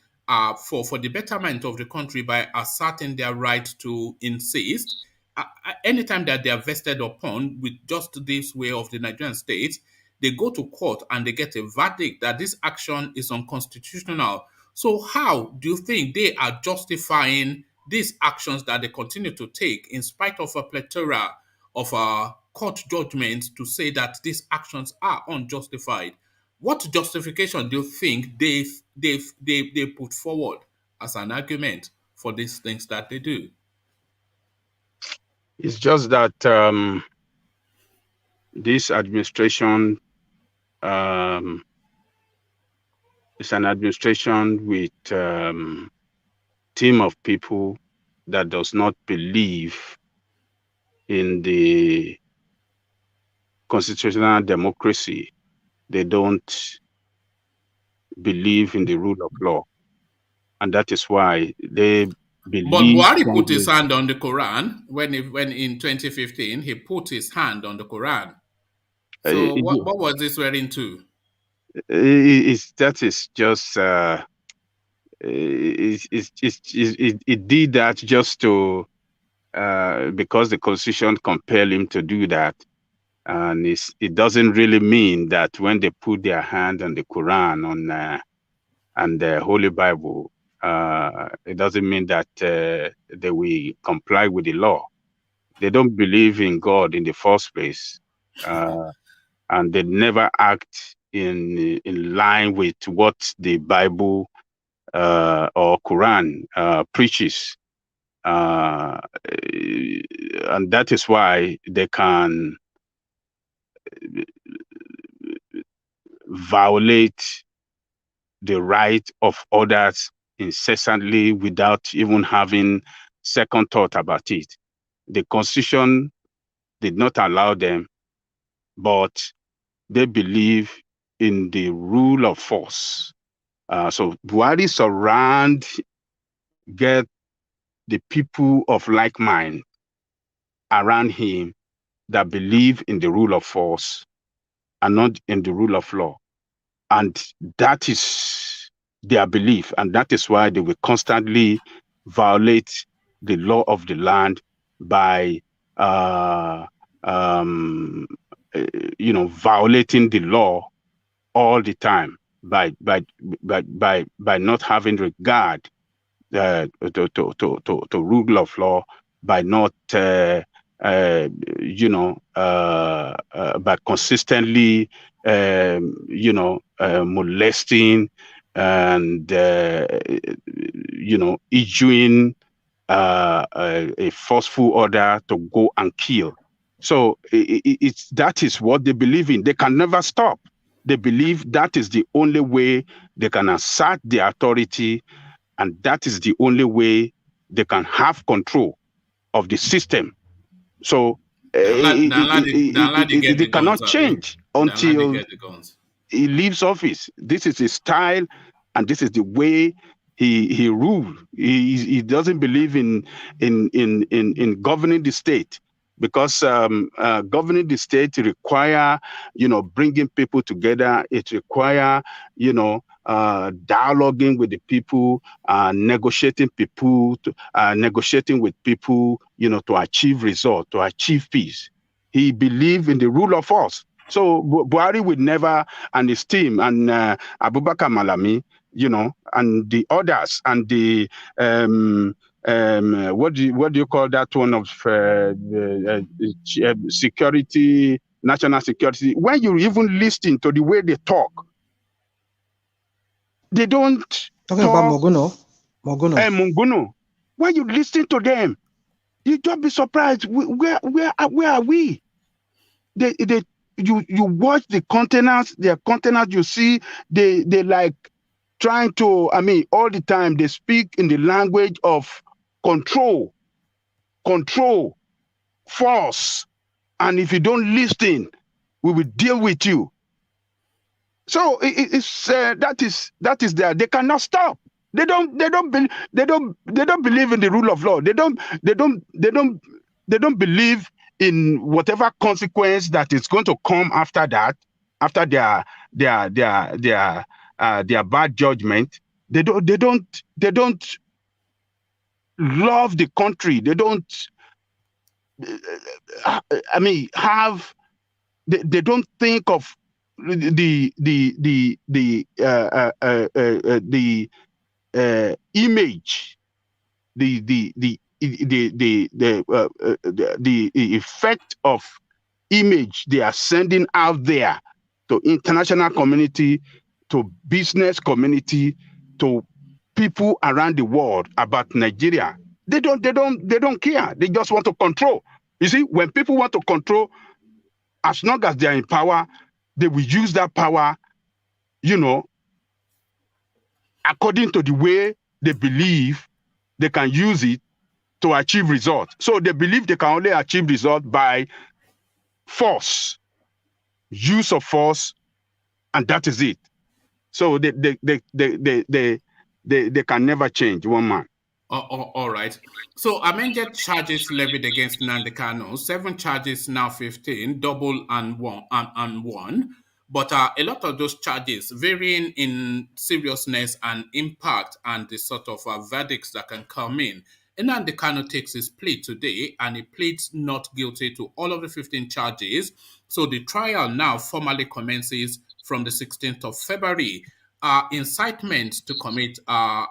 for the betterment of the country by asserting their right to insist, anytime that they are vested upon with just this way of the Nigerian state, they go to court and they get a verdict that this action is unconstitutional. So how do you think they are justifying these actions that they continue to take in spite of a plethora of court judgments to say that these actions are unjustified? What justification do you think they put forward as an argument for these things that they do? It's just that this administration is an administration with team of people that does not believe in the constitutional democracy. They don't believe in the rule of law, and that is why they believe. But Buhari put his hand on the Quran when in 2015 he put his hand on the Quran. So what was this referring to? That is just it did that just to because the constitution compelled him to do that, and it doesn't really mean that when they put their hand on the Quran and the Holy Bible, it doesn't mean that they will comply with the law. They don't believe in God in the first place, and they never act in line with what the Bible or Quran preaches, and that is why they can violate the right of others incessantly without even having second thought about it. The Constitution did not allow them, but they believe in the rule of force. So Buhari get the people of like mind around him that believe in the rule of force and not in the rule of law. And that is their belief. And that is why they will constantly violate the law of the land by um, violating the law all the time by not having regard to rule of law, by not by consistently molesting and issuing a forceful order to go and kill. So that is what they believe in. They can never stop. They believe that is the only way they can assert their authority, and that is the only way they can have control of the system. So they cannot change until he leaves office. This is his style, and this is the way he rules. He doesn't believe in governing the state, because governing the state require bringing people together. It require dialoguing with the people, negotiating with people, to achieve result, to achieve peace. He believed in the rule of force. So Buhari would never, and his team, and Abubakar Malami, and the others, and the what do you call that one of security, national security? When you even listen to the way they talk, they don't talking about Moguno. Monguno. When you listen to them, you just be surprised. Where are we? You watch the containers, their containers. You see they like trying to. I mean, all the time they speak in the language of control, force, and if you don't listen, we will deal with you. So that is there. They cannot stop. They don't believe in the rule of law. They don't believe in whatever consequence that is going to come after that, after their bad judgment. They don't love the country. They don't. I mean, they don't think of the image, the effect of image they are sending out there to international community, to business community, to people around the world about Nigeria. They don't care. They just want to control. You see, when people want to control, as long as they are in power, they will use that power, according to the way they believe they can use it to achieve results. So they believe they can only achieve results by force, use of force, and that is it. So they can never change one man. All right. So amended charges levied against Nnamdi Kanu, 7 charges, now 15, double and one. But a lot of those charges varying in seriousness and impact and the sort of verdicts that can come in. Nnamdi Kanu takes his plea today, and he pleads not guilty to all of the 15 charges. So the trial now formally commences from the 16th of February. Incitement to commit a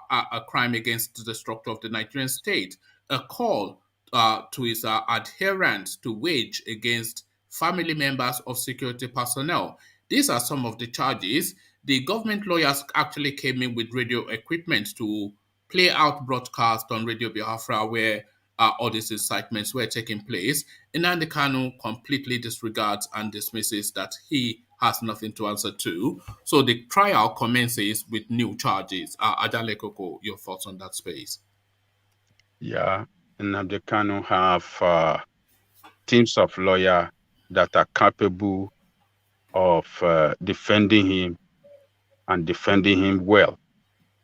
crime against the structure of the Nigerian state, a call to his adherents to wage against family members of security personnel. These are some of the charges. The government lawyers actually came in with radio equipment to play out broadcast on Radio Biafra where all these incitements were taking place. Nnamdi Kanu completely disregards and dismisses that he has nothing to answer to. So the trial commences with new charges. Adale Koko, your thoughts on that space? Yeah, Nnamdi Kanu have teams of lawyers that are capable of defending him and defending him well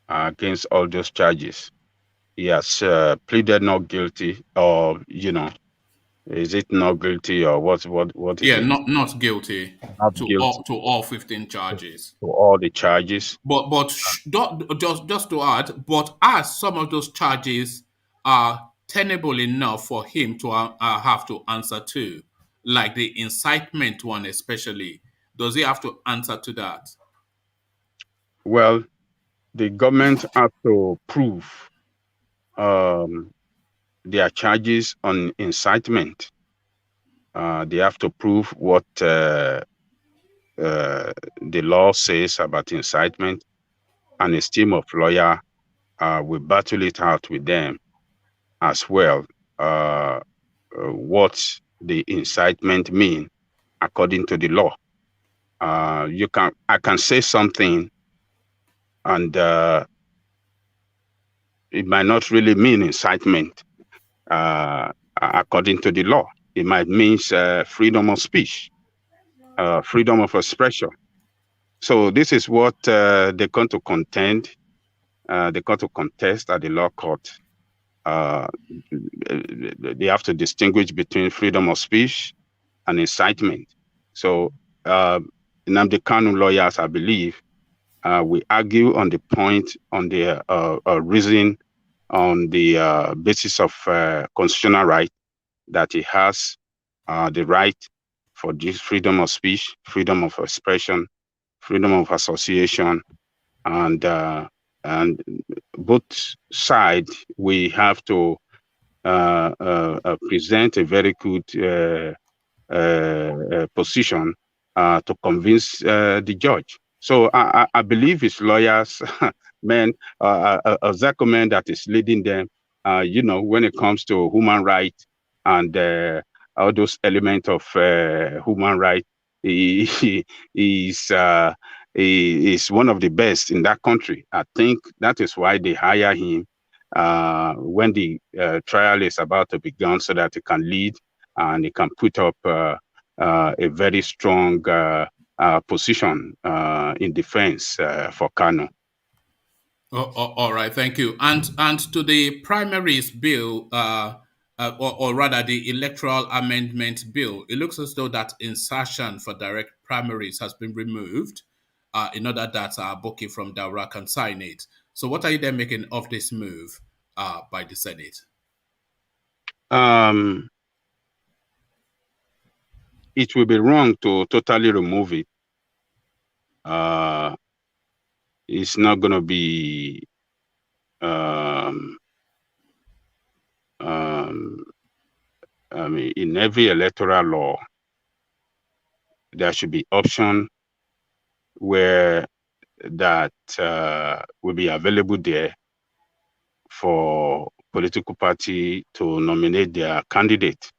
against all those charges. He has pleaded not guilty, or is it not guilty, or what is yeah, it? not guilty. Not to guilty. all 15 charges. To all the charges. But just to add, but as some of those charges are tenable enough for him to have to answer to, like the incitement one especially? Does he have to answer to that? Well, the government have to prove their charges on incitement. They have to prove what the law says about incitement, and a team of lawyers will battle it out with them as well. What the incitement mean according to the law. I can say something, and it might not really mean incitement according to the law. It might mean freedom of speech, freedom of expression. So this is what they come to contend. They come to contest at the law court. They have to distinguish between freedom of speech and incitement. So Nnamdi Kanu lawyers, I believe, we argue on the point, on the reason, on the basis of constitutional right, that he has the right for this freedom of speech, freedom of expression, freedom of association, and both sides, we have to present a very good position to convince the judge. So I believe his lawyers, men, a Zako that is leading them, when it comes to human rights and all those elements of human rights, he is one of the best in that country. I think that is why they hire him when the trial is about to begin, so that he can lead and he can put up a very strong position in defense for Kanu. All right, thank you. And to the primaries bill, or rather the electoral amendment bill, it looks as though that insertion for direct primaries has been removed in order that Boki from Daura can sign it. So what are you then making of this move by the Senate? It will be wrong to totally remove it. It's not going to be I mean, in every electoral law, there should be option where that will be available there for political party to nominate their candidate.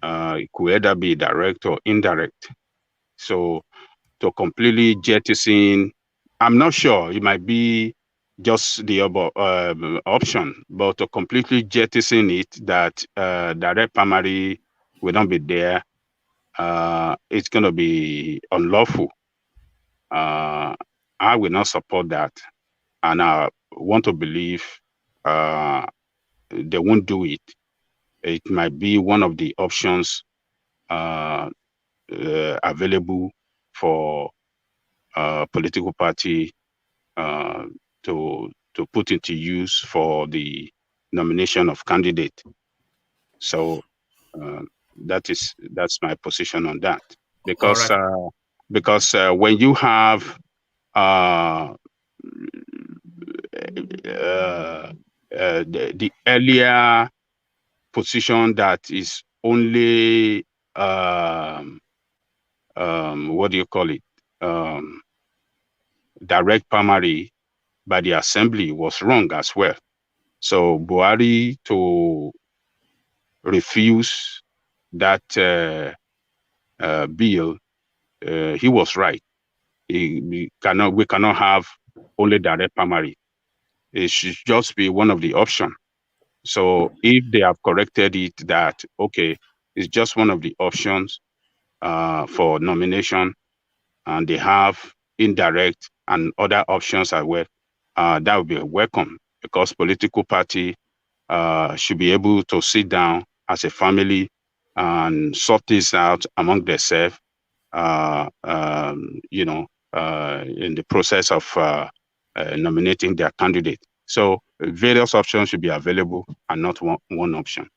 It could either be direct or indirect. So to completely jettison, I'm not sure, it might be just the option, but to completely jettison it, that direct primary will not be there, it's going to be unlawful. I will not support that, and I want to believe they won't do it. It might be one of the options available for political party to put into use for the nomination of candidate. So that's my position on that. Because right. Because when you have the earlier position that is only what do you call it? Direct primary by the assembly was wrong as well. So Buhari to refuse that bill, he was right. We cannot have only direct primary. It should just be one of the options. So if they have corrected it that, okay, it's just one of the options for nomination, and they have indirect and other options as well, that would be welcome, because political party should be able to sit down as a family and sort this out among themselves, in the process of nominating their candidate. So various options should be available and not one option.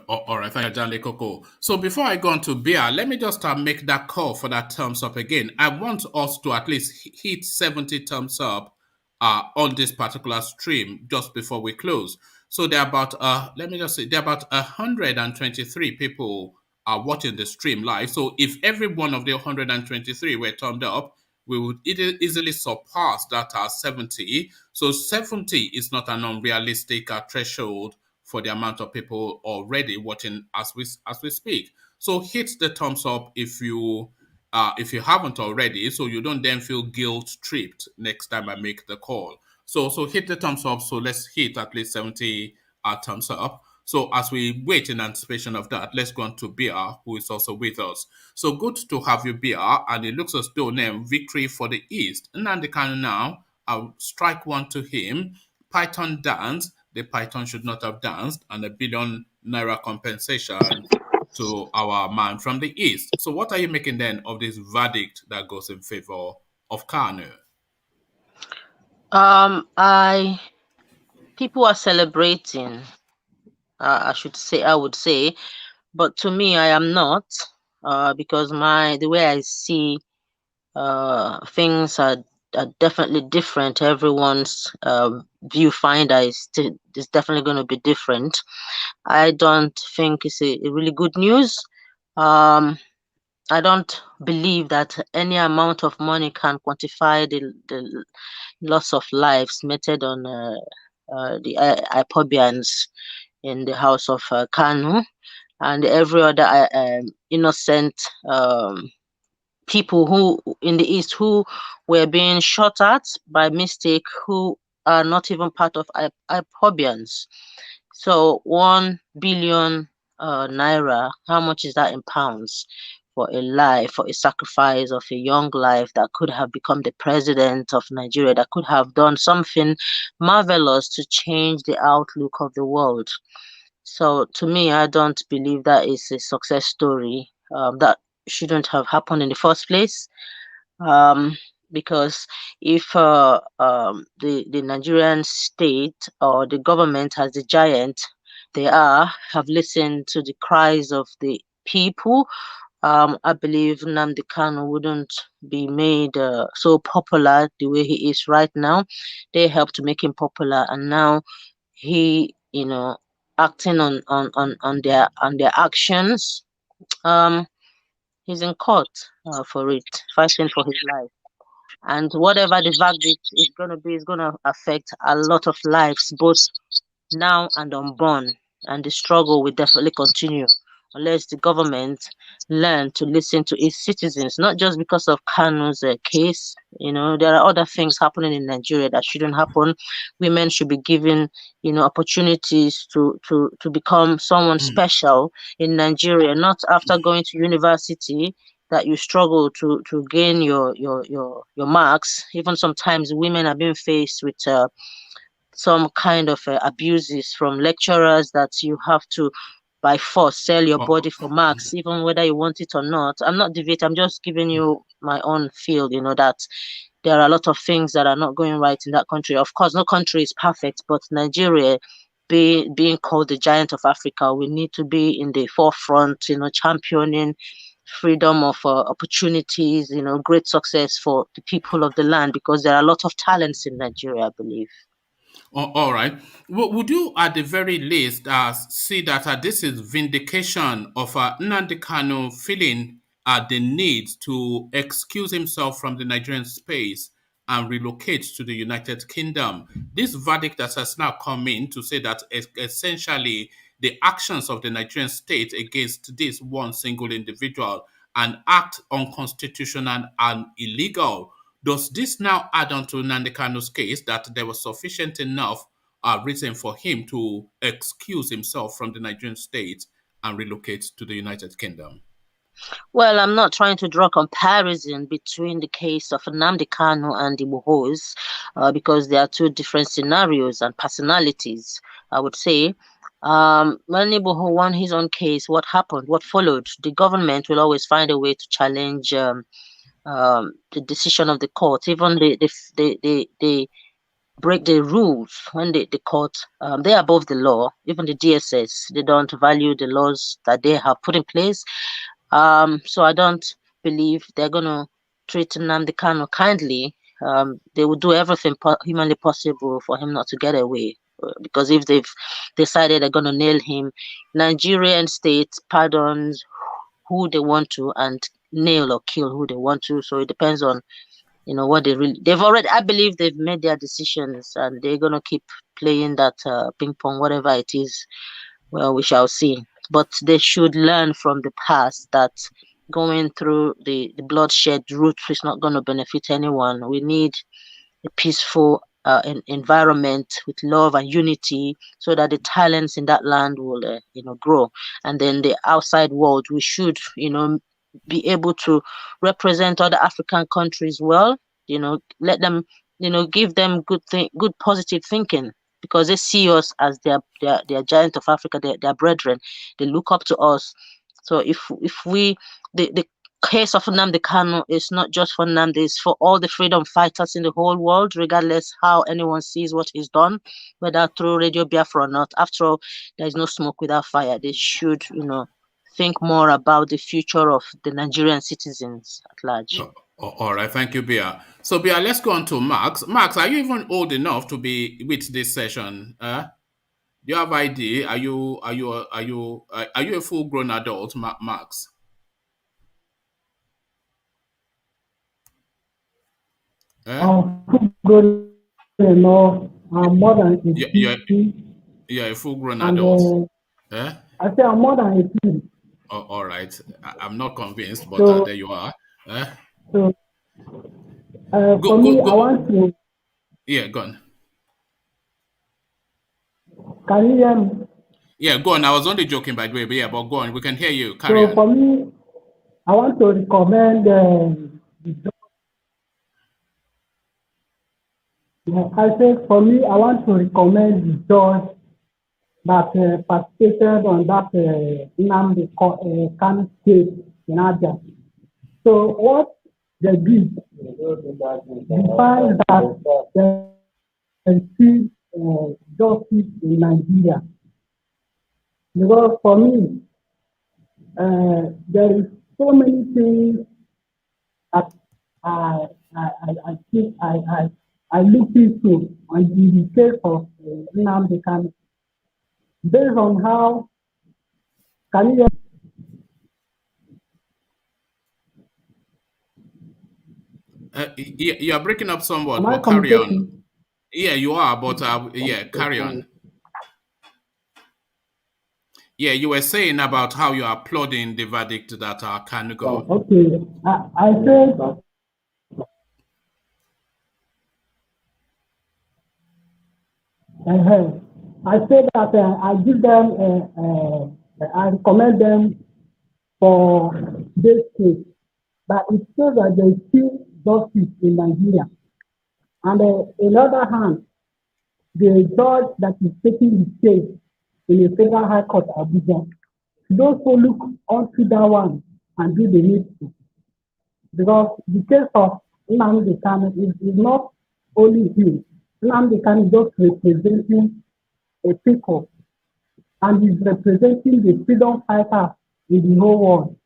All right, thank you, Janle Coco. So before I go on to beer, let me just make that call for that thumbs up again. I want us to at least hit 70 thumbs up on this particular stream just before we close. So there are about let me just say there are about 123 people are watching the stream live. So if every one of the 123 were thumbed up, we would easily surpass that 70. So 70 is not an unrealistic threshold for the amount of people already watching as we speak. So hit the thumbs up if you haven't already, so you don't then feel guilt tripped next time I make the call. So hit the thumbs up. So let's hit at least 70 thumbs up. So as we wait in anticipation of that, let's go on to Bia, who is also with us. So good to have you, Bia, and it looks as though name victory for the East. Nnamdi Kanu now, I'll strike one to him. Python dance, the Python should not have danced, and a billion naira compensation to our man from the East. So what are you making then of this verdict that goes in favor of Kanu? People are celebrating. I would say, but to me, I am not, because the way I see things are definitely different. Everyone's viewfinder is definitely going to be different. I don't think it's a really good news. I don't believe that any amount of money can quantify the loss of lives meted on the IPOBians in the house of Kanu and every other innocent people who in the East who were being shot at by mistake, who are not even part of IPOBians. So 1 billion naira, how much is that in pounds? For a life, for a sacrifice of a young life that could have become the president of Nigeria, that could have done something marvelous to change the outlook of the world. So to me, I don't believe that is a success story. That shouldn't have happened in the first place. Because if the Nigerian state or the government, as the giant they have listened to the cries of the people, I believe Nnamdi Kanu wouldn't be made so popular the way he is right now. They helped to make him popular, and now he, acting on their actions. He's in court for it, fighting for his life. And whatever the verdict is going to be, is going to affect a lot of lives, both now and unborn. And the struggle will definitely continue unless the government learn to listen to its citizens, not just because of Kanu's case. There are other things happening in Nigeria that shouldn't happen. Women should be given, opportunities to become someone special in Nigeria, not after going to university that you struggle to gain your marks. Even sometimes women are being faced with some kind of abuses from lecturers that you have to by force sell your body for marks, even whether you want it or not. I'm not debating, I'm just giving you my own feel, that there are a lot of things that are not going right in that country. Of course, no country is perfect, but Nigeria, being called the giant of Africa, we need to be in the forefront, championing freedom of opportunities, great success for the people of the land, because there are a lot of talents in Nigeria, I believe. All right. Would you, at the very least, see that this is vindication of Nnamdi Kanu feeling the need to excuse himself from the Nigerian space and relocate to the United Kingdom? This verdict that has now come in to say that essentially the actions of the Nigerian state against this one single individual an act unconstitutional and illegal. Does this now add on to Nnamdi Kanu's case that there was sufficient enough reason for him to excuse himself from the Nigerian state and relocate to the United Kingdom? Well, I'm not trying to draw comparison between the case of Nnamdi Kanu and the Bohos, because there are two different scenarios and personalities, I would say. When Iboho won his own case, what happened? What followed? The government will always find a way to challenge the decision of the court. Even the break the rules when the court, they're above the law. Even the DSS, they don't value the laws that they have put in place. So I don't believe they're gonna treat Nnamdi Kanu kindly. They will do everything humanly possible for him not to get away. Because if they've decided they're gonna nail him, Nigerian state pardons who they want to and nail or kill who they want to. So it depends on what they've already, I believe they've made their decisions and they're gonna keep playing that ping pong, whatever it is. Well, we shall see. But they should learn from the past that going through the bloodshed route is not going to benefit anyone. We need a peaceful environment with love and unity so that the talents in that land will grow. And then the outside world, we should be able to represent other African countries well. Let them give them good positive thinking, because they see us as their giant of Africa, their brethren. They look up to us. So if we the case of Nnamdi Kanu is not just for Nnamdi, it's for all the freedom fighters in the whole world, regardless how anyone sees what he's done, whether through Radio Biafra or not. After all, there is no smoke without fire. They should, think more about the future of the Nigerian citizens at large. All right, thank you, Bia. So, Bia, let's go on to Max. Max, are you even old enough to be with this session? Do you have ID? Are you a full-grown adult, Max? I'm full-grown enough. I'm more than 18. You're a full-grown adult. I say I'm more than 18. Oh, all right. I'm not convinced, but there you are. So, for me, I want to... Yeah, go on. Can you hear me? Yeah, go on. I was only joking, by the way, but yeah, but go on. We can hear you. Carry on. For me, I want to recommend I think for me, I want to recommend the judge that participated on that Nnamdi Kanu case in Abia. So what they did, they find that there is justice in Nigeria. Because for me, there is so many things that I think I look into on the case of Nnamdi Kanu, based on how you are breaking up somewhat, but carry on. Yeah, you are, but yeah, carry on. Yeah, you were saying about how you are applauding the verdict that Kanu got. Okay, I think I say that I give them, I recommend them for this case, that it shows that there is still justice in Nigeria. And on the other hand, the judge that is taking the case in the Federal High Court Abuja, those who look onto that one and do the needful. Because the case of Nnamdi Kanu is not only him. Nnamdi Kanu is just representing a people and is representing the freedom fighters in the whole world.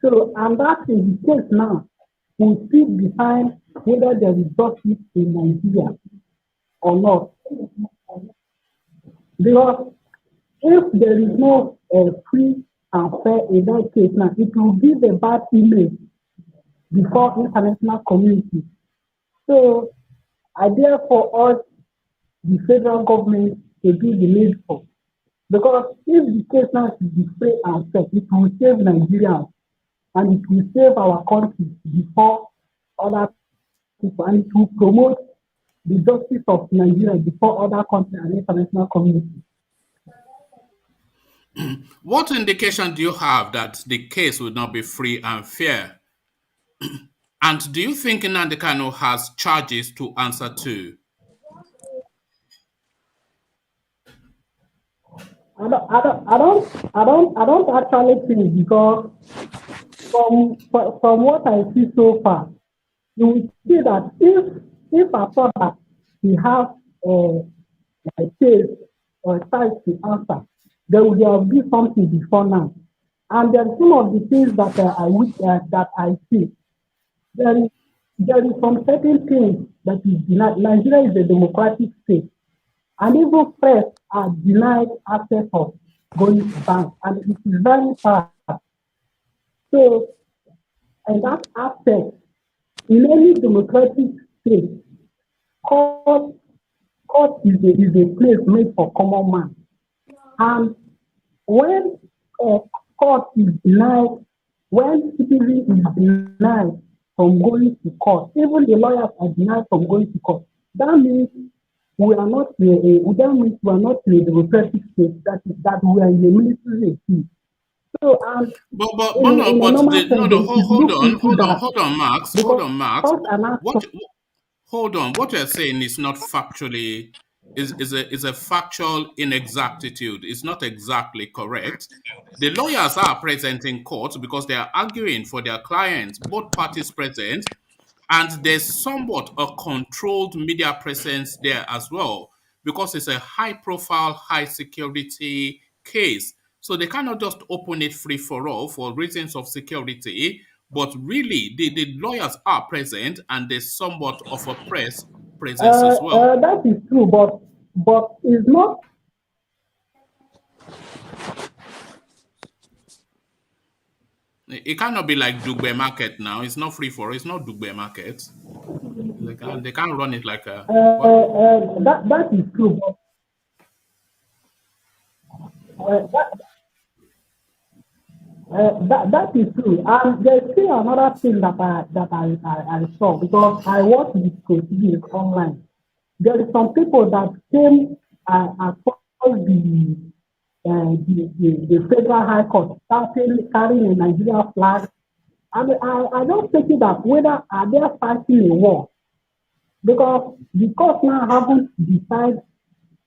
So, and that is the case now. We still define whether there is justice in Nigeria or not. Because if there is no free and fair in that case now, it will give a bad image before international community. So I therefore urge the federal government to do the needful. Because if the case now should be free and fair, it will save Nigerians and it will save our country before other people, and it will promote the justice of Nigeria before other countries and international community. What indication do you have that the case will not be free and fair? And do you think Nnamdi Kanu has charges to answer to? I don't actually think, because from what I see so far, you will see that if I thought that he has a case or a side to answer, there will be something before now. And then some of the things that that I see, there is some certain things that is denied. Nigeria is a democratic state, and even press are denied access of going to bank, and it is very hard. So, in that aspect, in any democratic state, court is a place made for common man. And when court is denied, when citizen is denied from going to court, even the lawyers are denied from going to court, that means we are not in a democratic state, that we are in a military regime. So, hold on, Max. What you're saying is not factually, is a factual inexactitude. It's not exactly correct. The lawyers are present in court because they are arguing for their clients, both parties present, and there's somewhat a controlled media presence there as well, because it's a high-profile, high-security case. So they cannot just open it free for all for reasons of security, but really the lawyers are present and there's somewhat of a press presence as well. That is true, but it's not. It cannot be like Dugbe Market now. It's not free for all. It's not Dugbe Market. They can't run it like a. That is true, but that is true. And there's still another thing that I saw, because I watched the proceedings online. There is some people that came across the Federal High Court, starting carrying a Nigerian flag. And I don't think that whether are they fighting a war, because the court now haven't decided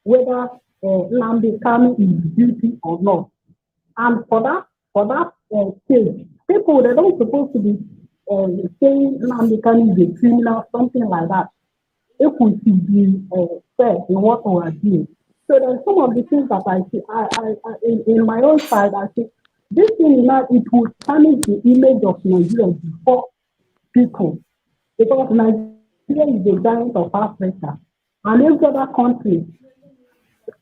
whether Nnamdi Kanu is guilty or not. And for that case, people, they don't supposed to be saying Nnamdi Kanu is a criminal, something like that. If we should be fair in what we are doing. So there's some of the things that I see. In my own side, I think this thing now, it will tarnish the image of Nigeria before people, because Nigeria is the giant of Africa, and every other country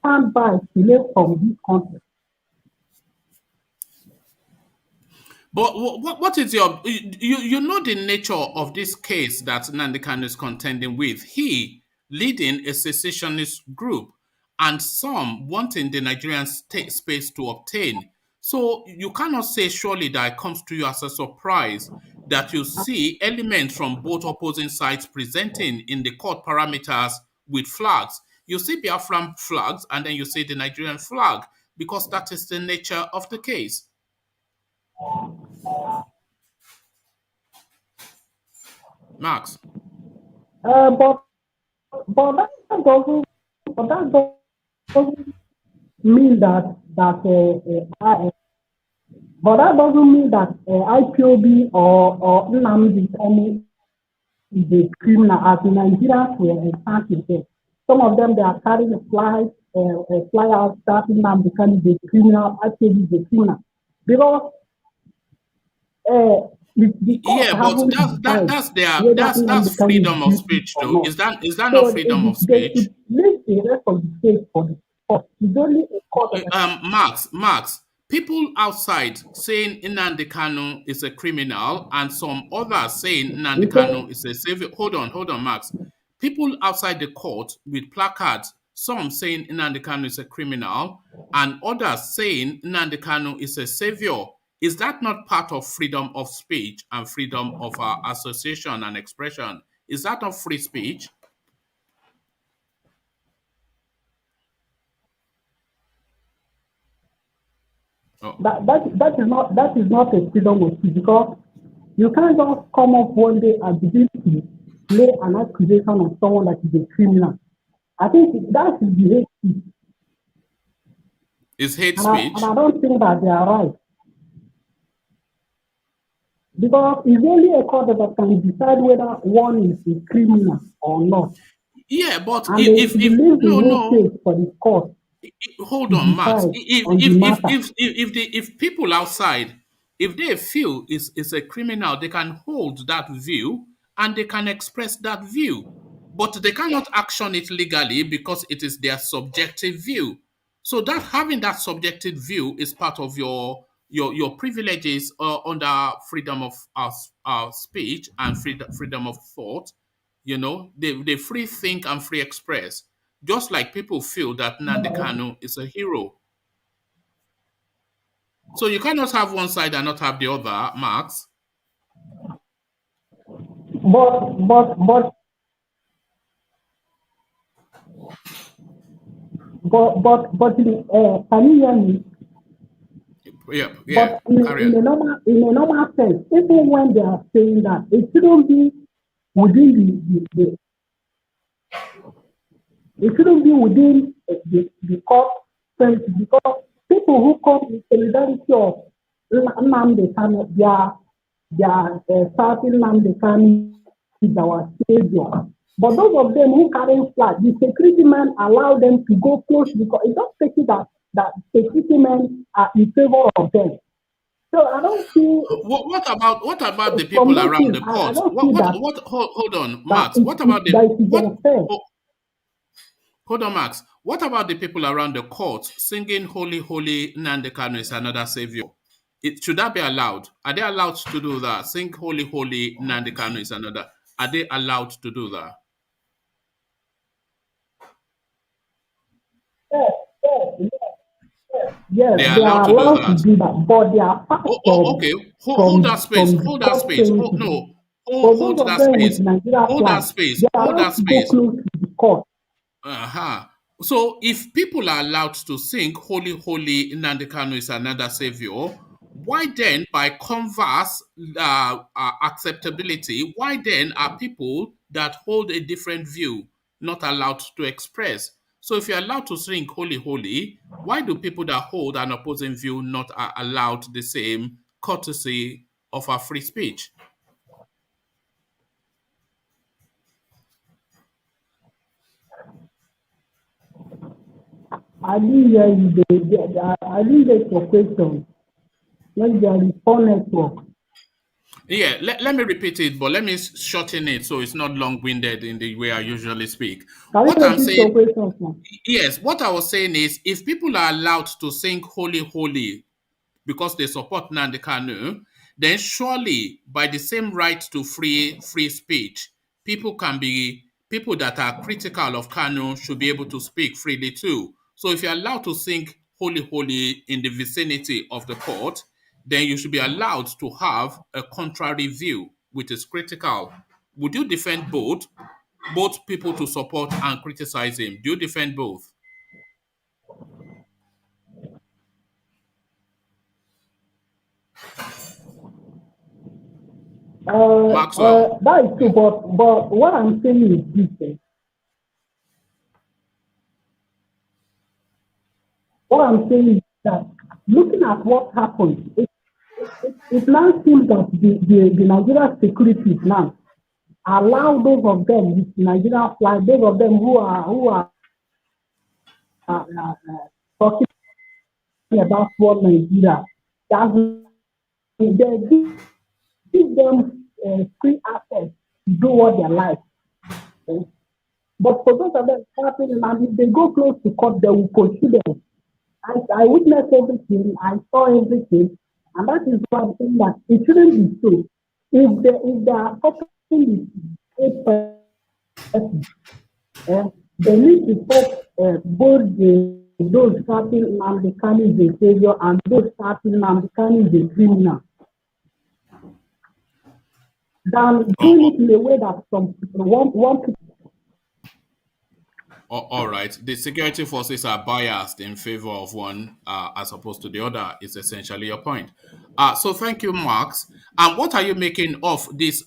can't buy delay from this country. But what is you know the nature of this case that Nnamdi Kanu is contending with? He leading a secessionist group, and some wanting the Nigerian state space to obtain. So you cannot say surely that it comes to you as a surprise that you see elements from both opposing sides presenting in the court parameters with flags. You see Biafran flags and then you see the Nigerian flag, because that is the nature of the case. Max. But that doesn't mean that IPOB or Nnamdi Kanu is a criminal, as the Nigerians were attacking there. Some of them, they are carrying a flyers starting Nnamdi Kanu is a criminal, IPOB is a criminal. Because but that's freedom of speech, though. Is that not freedom of speech? Leave the rest of the state for the court. It's only a court. Max, people outside saying Nnamdi Kanu is a criminal, and some others saying Nnamdi Kanu is a savior. Hold on, Max. People outside the court with placards, some saying Nnamdi Kanu is a criminal, and others saying Nnamdi Kanu is a savior. Is that not part of freedom of speech and freedom of association and expression? Is that not free speech? Oh. That is not a freedom of speech, because you can't just come up one day and begin to lay an accusation on someone that is a criminal. I think that is the hate speech. It's hate speech? And I don't think that they are right. Because it's only a court that can decide whether one is a criminal or not. Yeah, but and they should if leave the no whole no case for the court hold to on, Max. decide on the matter. If people outside, if they feel it's a criminal, they can hold that view and they can express that view, but they cannot action it legally because it is their subjective view. So that having that subjective view is part of your privileges under freedom of speech and freedom of thought. You know, they free think and free express. Just like people feel that Nnamdi Kanu is a hero. So you cannot have one side and not have the other, Max. But can you hear me? Yeah, But in carry on. in a normal sense, even when they are saying that, it shouldn't be within it shouldn't be within the court sense, because people who come in solidarity of Nnamdi Kanu, they are starting Nnamdi Kanu is our savior. But those of them who carry flag, the security men allow them to go close, because it don't take it that security men are in favor of them. So I don't see What about the from people those around things. the I court? don't see Hold on, that Max. What about the that it is what? unfair. Hold on, Max. What about the people around the court singing "Holy, Holy Nnamdi Kanu is another savior"? Should that be allowed? Are they allowed to do that? Sing "Holy, Holy Nnamdi Kanu is another." Are they allowed to do that? Yes, yes, yes, They are they allowed are to do allowed to that. do that, but they are far Okay. Hold that space. from the Hold that court space. premises. Hold no. For those Hold of that them with space. Nigeria Hold that flag, space. they are Hold that allowed to go space. close to the court. Uh-huh. So if people are allowed to sing "Holy, Holy Nnamdi Kanu is another savior," why then, by converse acceptability, why then are people that hold a different view not allowed to express? So if you're allowed to sing "Holy, Holy," why do people that hold an opposing view not are allowed the same courtesy of our free speech? I didn't hear you. I didn't get your question. Maybe there is poor network. Yeah, let me repeat it, but let me shorten it so it's not long-winded in the way I usually speak. Can What you I'm repeat your saying, question, sir? yes, what I was saying is if people are allowed to sing Holy, Holy because they support Nnamdi Kanu, then surely by the same right to free speech, people that are critical of Kanu should be able to speak freely too. So if you're allowed to sing Holy Holy in the vicinity of the court, then you should be allowed to have a contrary view, which is critical. Would you defend both people to support and criticize him? Do you defend both? Maxwell. That is true, but what I'm saying is this: what I'm saying is that looking at what happened, it now seems that the Nigeria securities now allow those of them with Nigeria flag, those of them who are talking about what Nigeria, that they give them free access to do what they like. Okay? But for those of them starting, and if they go close to court, they will pursue them. I witnessed everything, I saw everything, and that is why I'm saying that it shouldn't be so. If they are copying the person, they need to stop both those starting Nnamdi Kanu is a savior and those starting Nnamdi Kanu is a criminal. Than doing it in a way that some people want to. All right. The security forces are biased in favor of one as opposed to the other, is essentially your point. So thank you, Max. And what are you making of this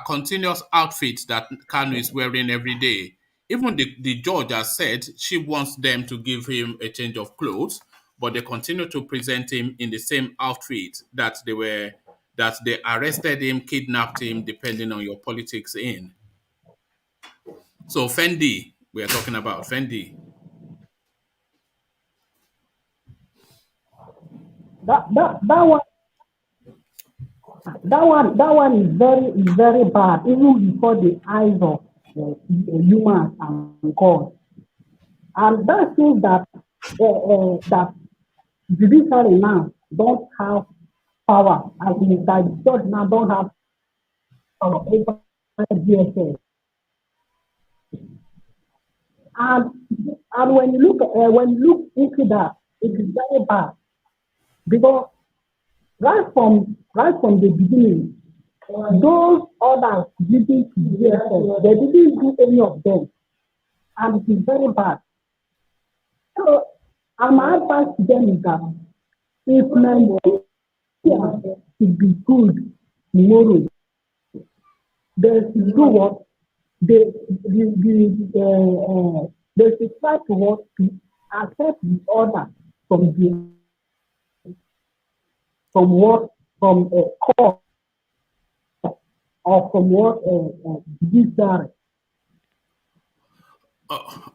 continuous outfit that Kanu is wearing every day? Even the judge has said she wants them to give him a change of clothes, but they continue to present him in the same outfit that they arrested him, kidnapped him, depending on your politics in. So Fendi, we are talking about Fendi. That one is very bad, even before the eyes of humans and God. And that shows that judiciary now don't have power, as in that judge now don't have power over DSS. And when you look into that, it is very bad because right from the beginning, those orders given to DSS, they didn't do any of them, and it is very bad. So, my advice to them is that if Nigeria should be good tomorrow, they should do what they should try to what to accept the order from from a court or from what judiciary.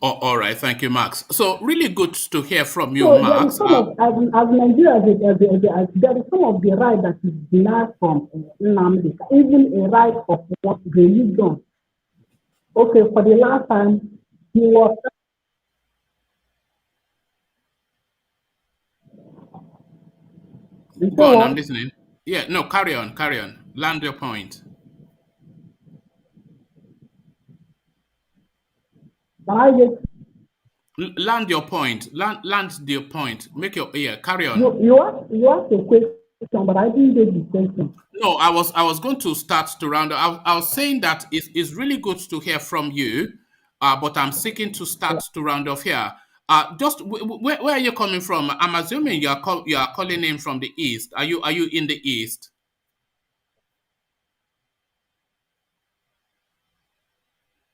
All right, thank you, Max. So really good to hear from you, So there is Max. some of as Nigeria there is some of the right that is denied from Nnamdi, even a right of what religion. Okay, for the last time he was. Go on, I'm What? listening. Yeah, no, carry on. Land your point. Can I just Land your point. Land your point. Make your carry on. you asked a question, but I didn't get the question. No, I was going to start to round up. I was saying that it's really good to hear from you, but I'm seeking to start to round off here. Just where are you coming from? I'm assuming you are calling in from the east. Are you in the east?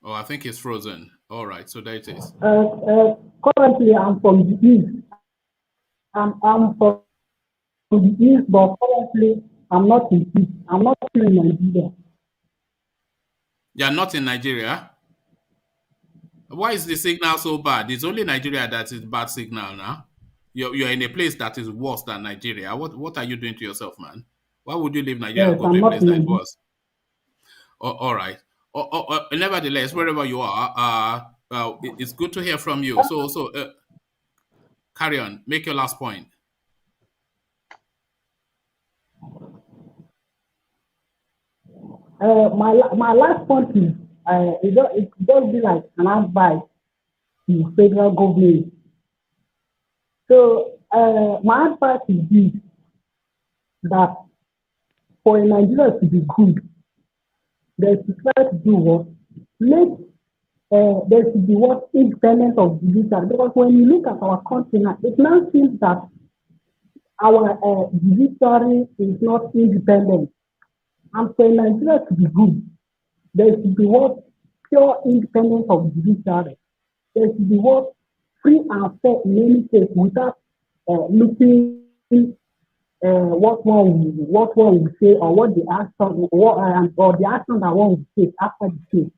Oh, I think it's frozen. All right, so there it is. Currently, I'm from the east. I'm from the east, but currently I'm not in east. I'm not here in Nigeria. You're not in Nigeria? Why is the signal so bad? It's only Nigeria that is bad signal now. You're in a place that is worse than Nigeria. What are you doing to yourself, man? Why would you leave Nigeria Yes, and go to I'm a not place in that is Nigeria. worse? All right. Nevertheless, wherever you are, it's good to hear from you. So carry on. Make your last point. My last point is it does be like an advice to federal government. So my advice is this, that for Nigeria to be good, they should try to do what let there should be what independence of judiciary. Because when you look at our country now, it now seems that our judiciary is not independent. And for Nigeria to be good, there should be what pure independence of judiciary. There should be what free and fair in any case without looking what one will say or what the action or the action that one will take after the case.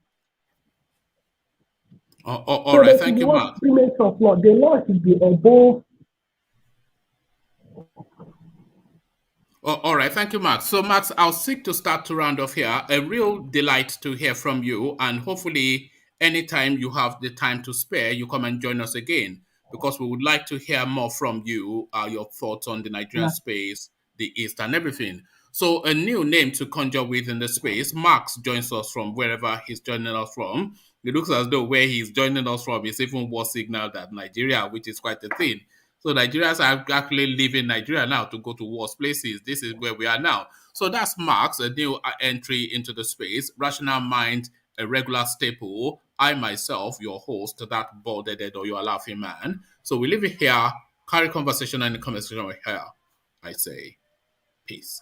All So right. there should Thank be you, what Mark. primacy of law. The law should be above. All right, thank you, Max. So, Max, I'll seek to start to round off here. A real delight to hear from you, and hopefully, anytime you have the time to spare, you come and join us again because we would like to hear more from you, your thoughts on the Nigerian space, the East, and everything. So, a new name to conjure with in the space. Max joins us from wherever he's joining us from. It looks as though where he's joining us from is even worse signal than Nigeria, which is quite a thing. So Nigerians are actually leaving Nigeria now to go to worse places. This is where we are now. So that's Max, a new entry into the space. Rational Mind, a regular staple. I myself, your host, that bald-headed or your laughing man. So we leave it here. Carry conversation and conversation here. I say peace.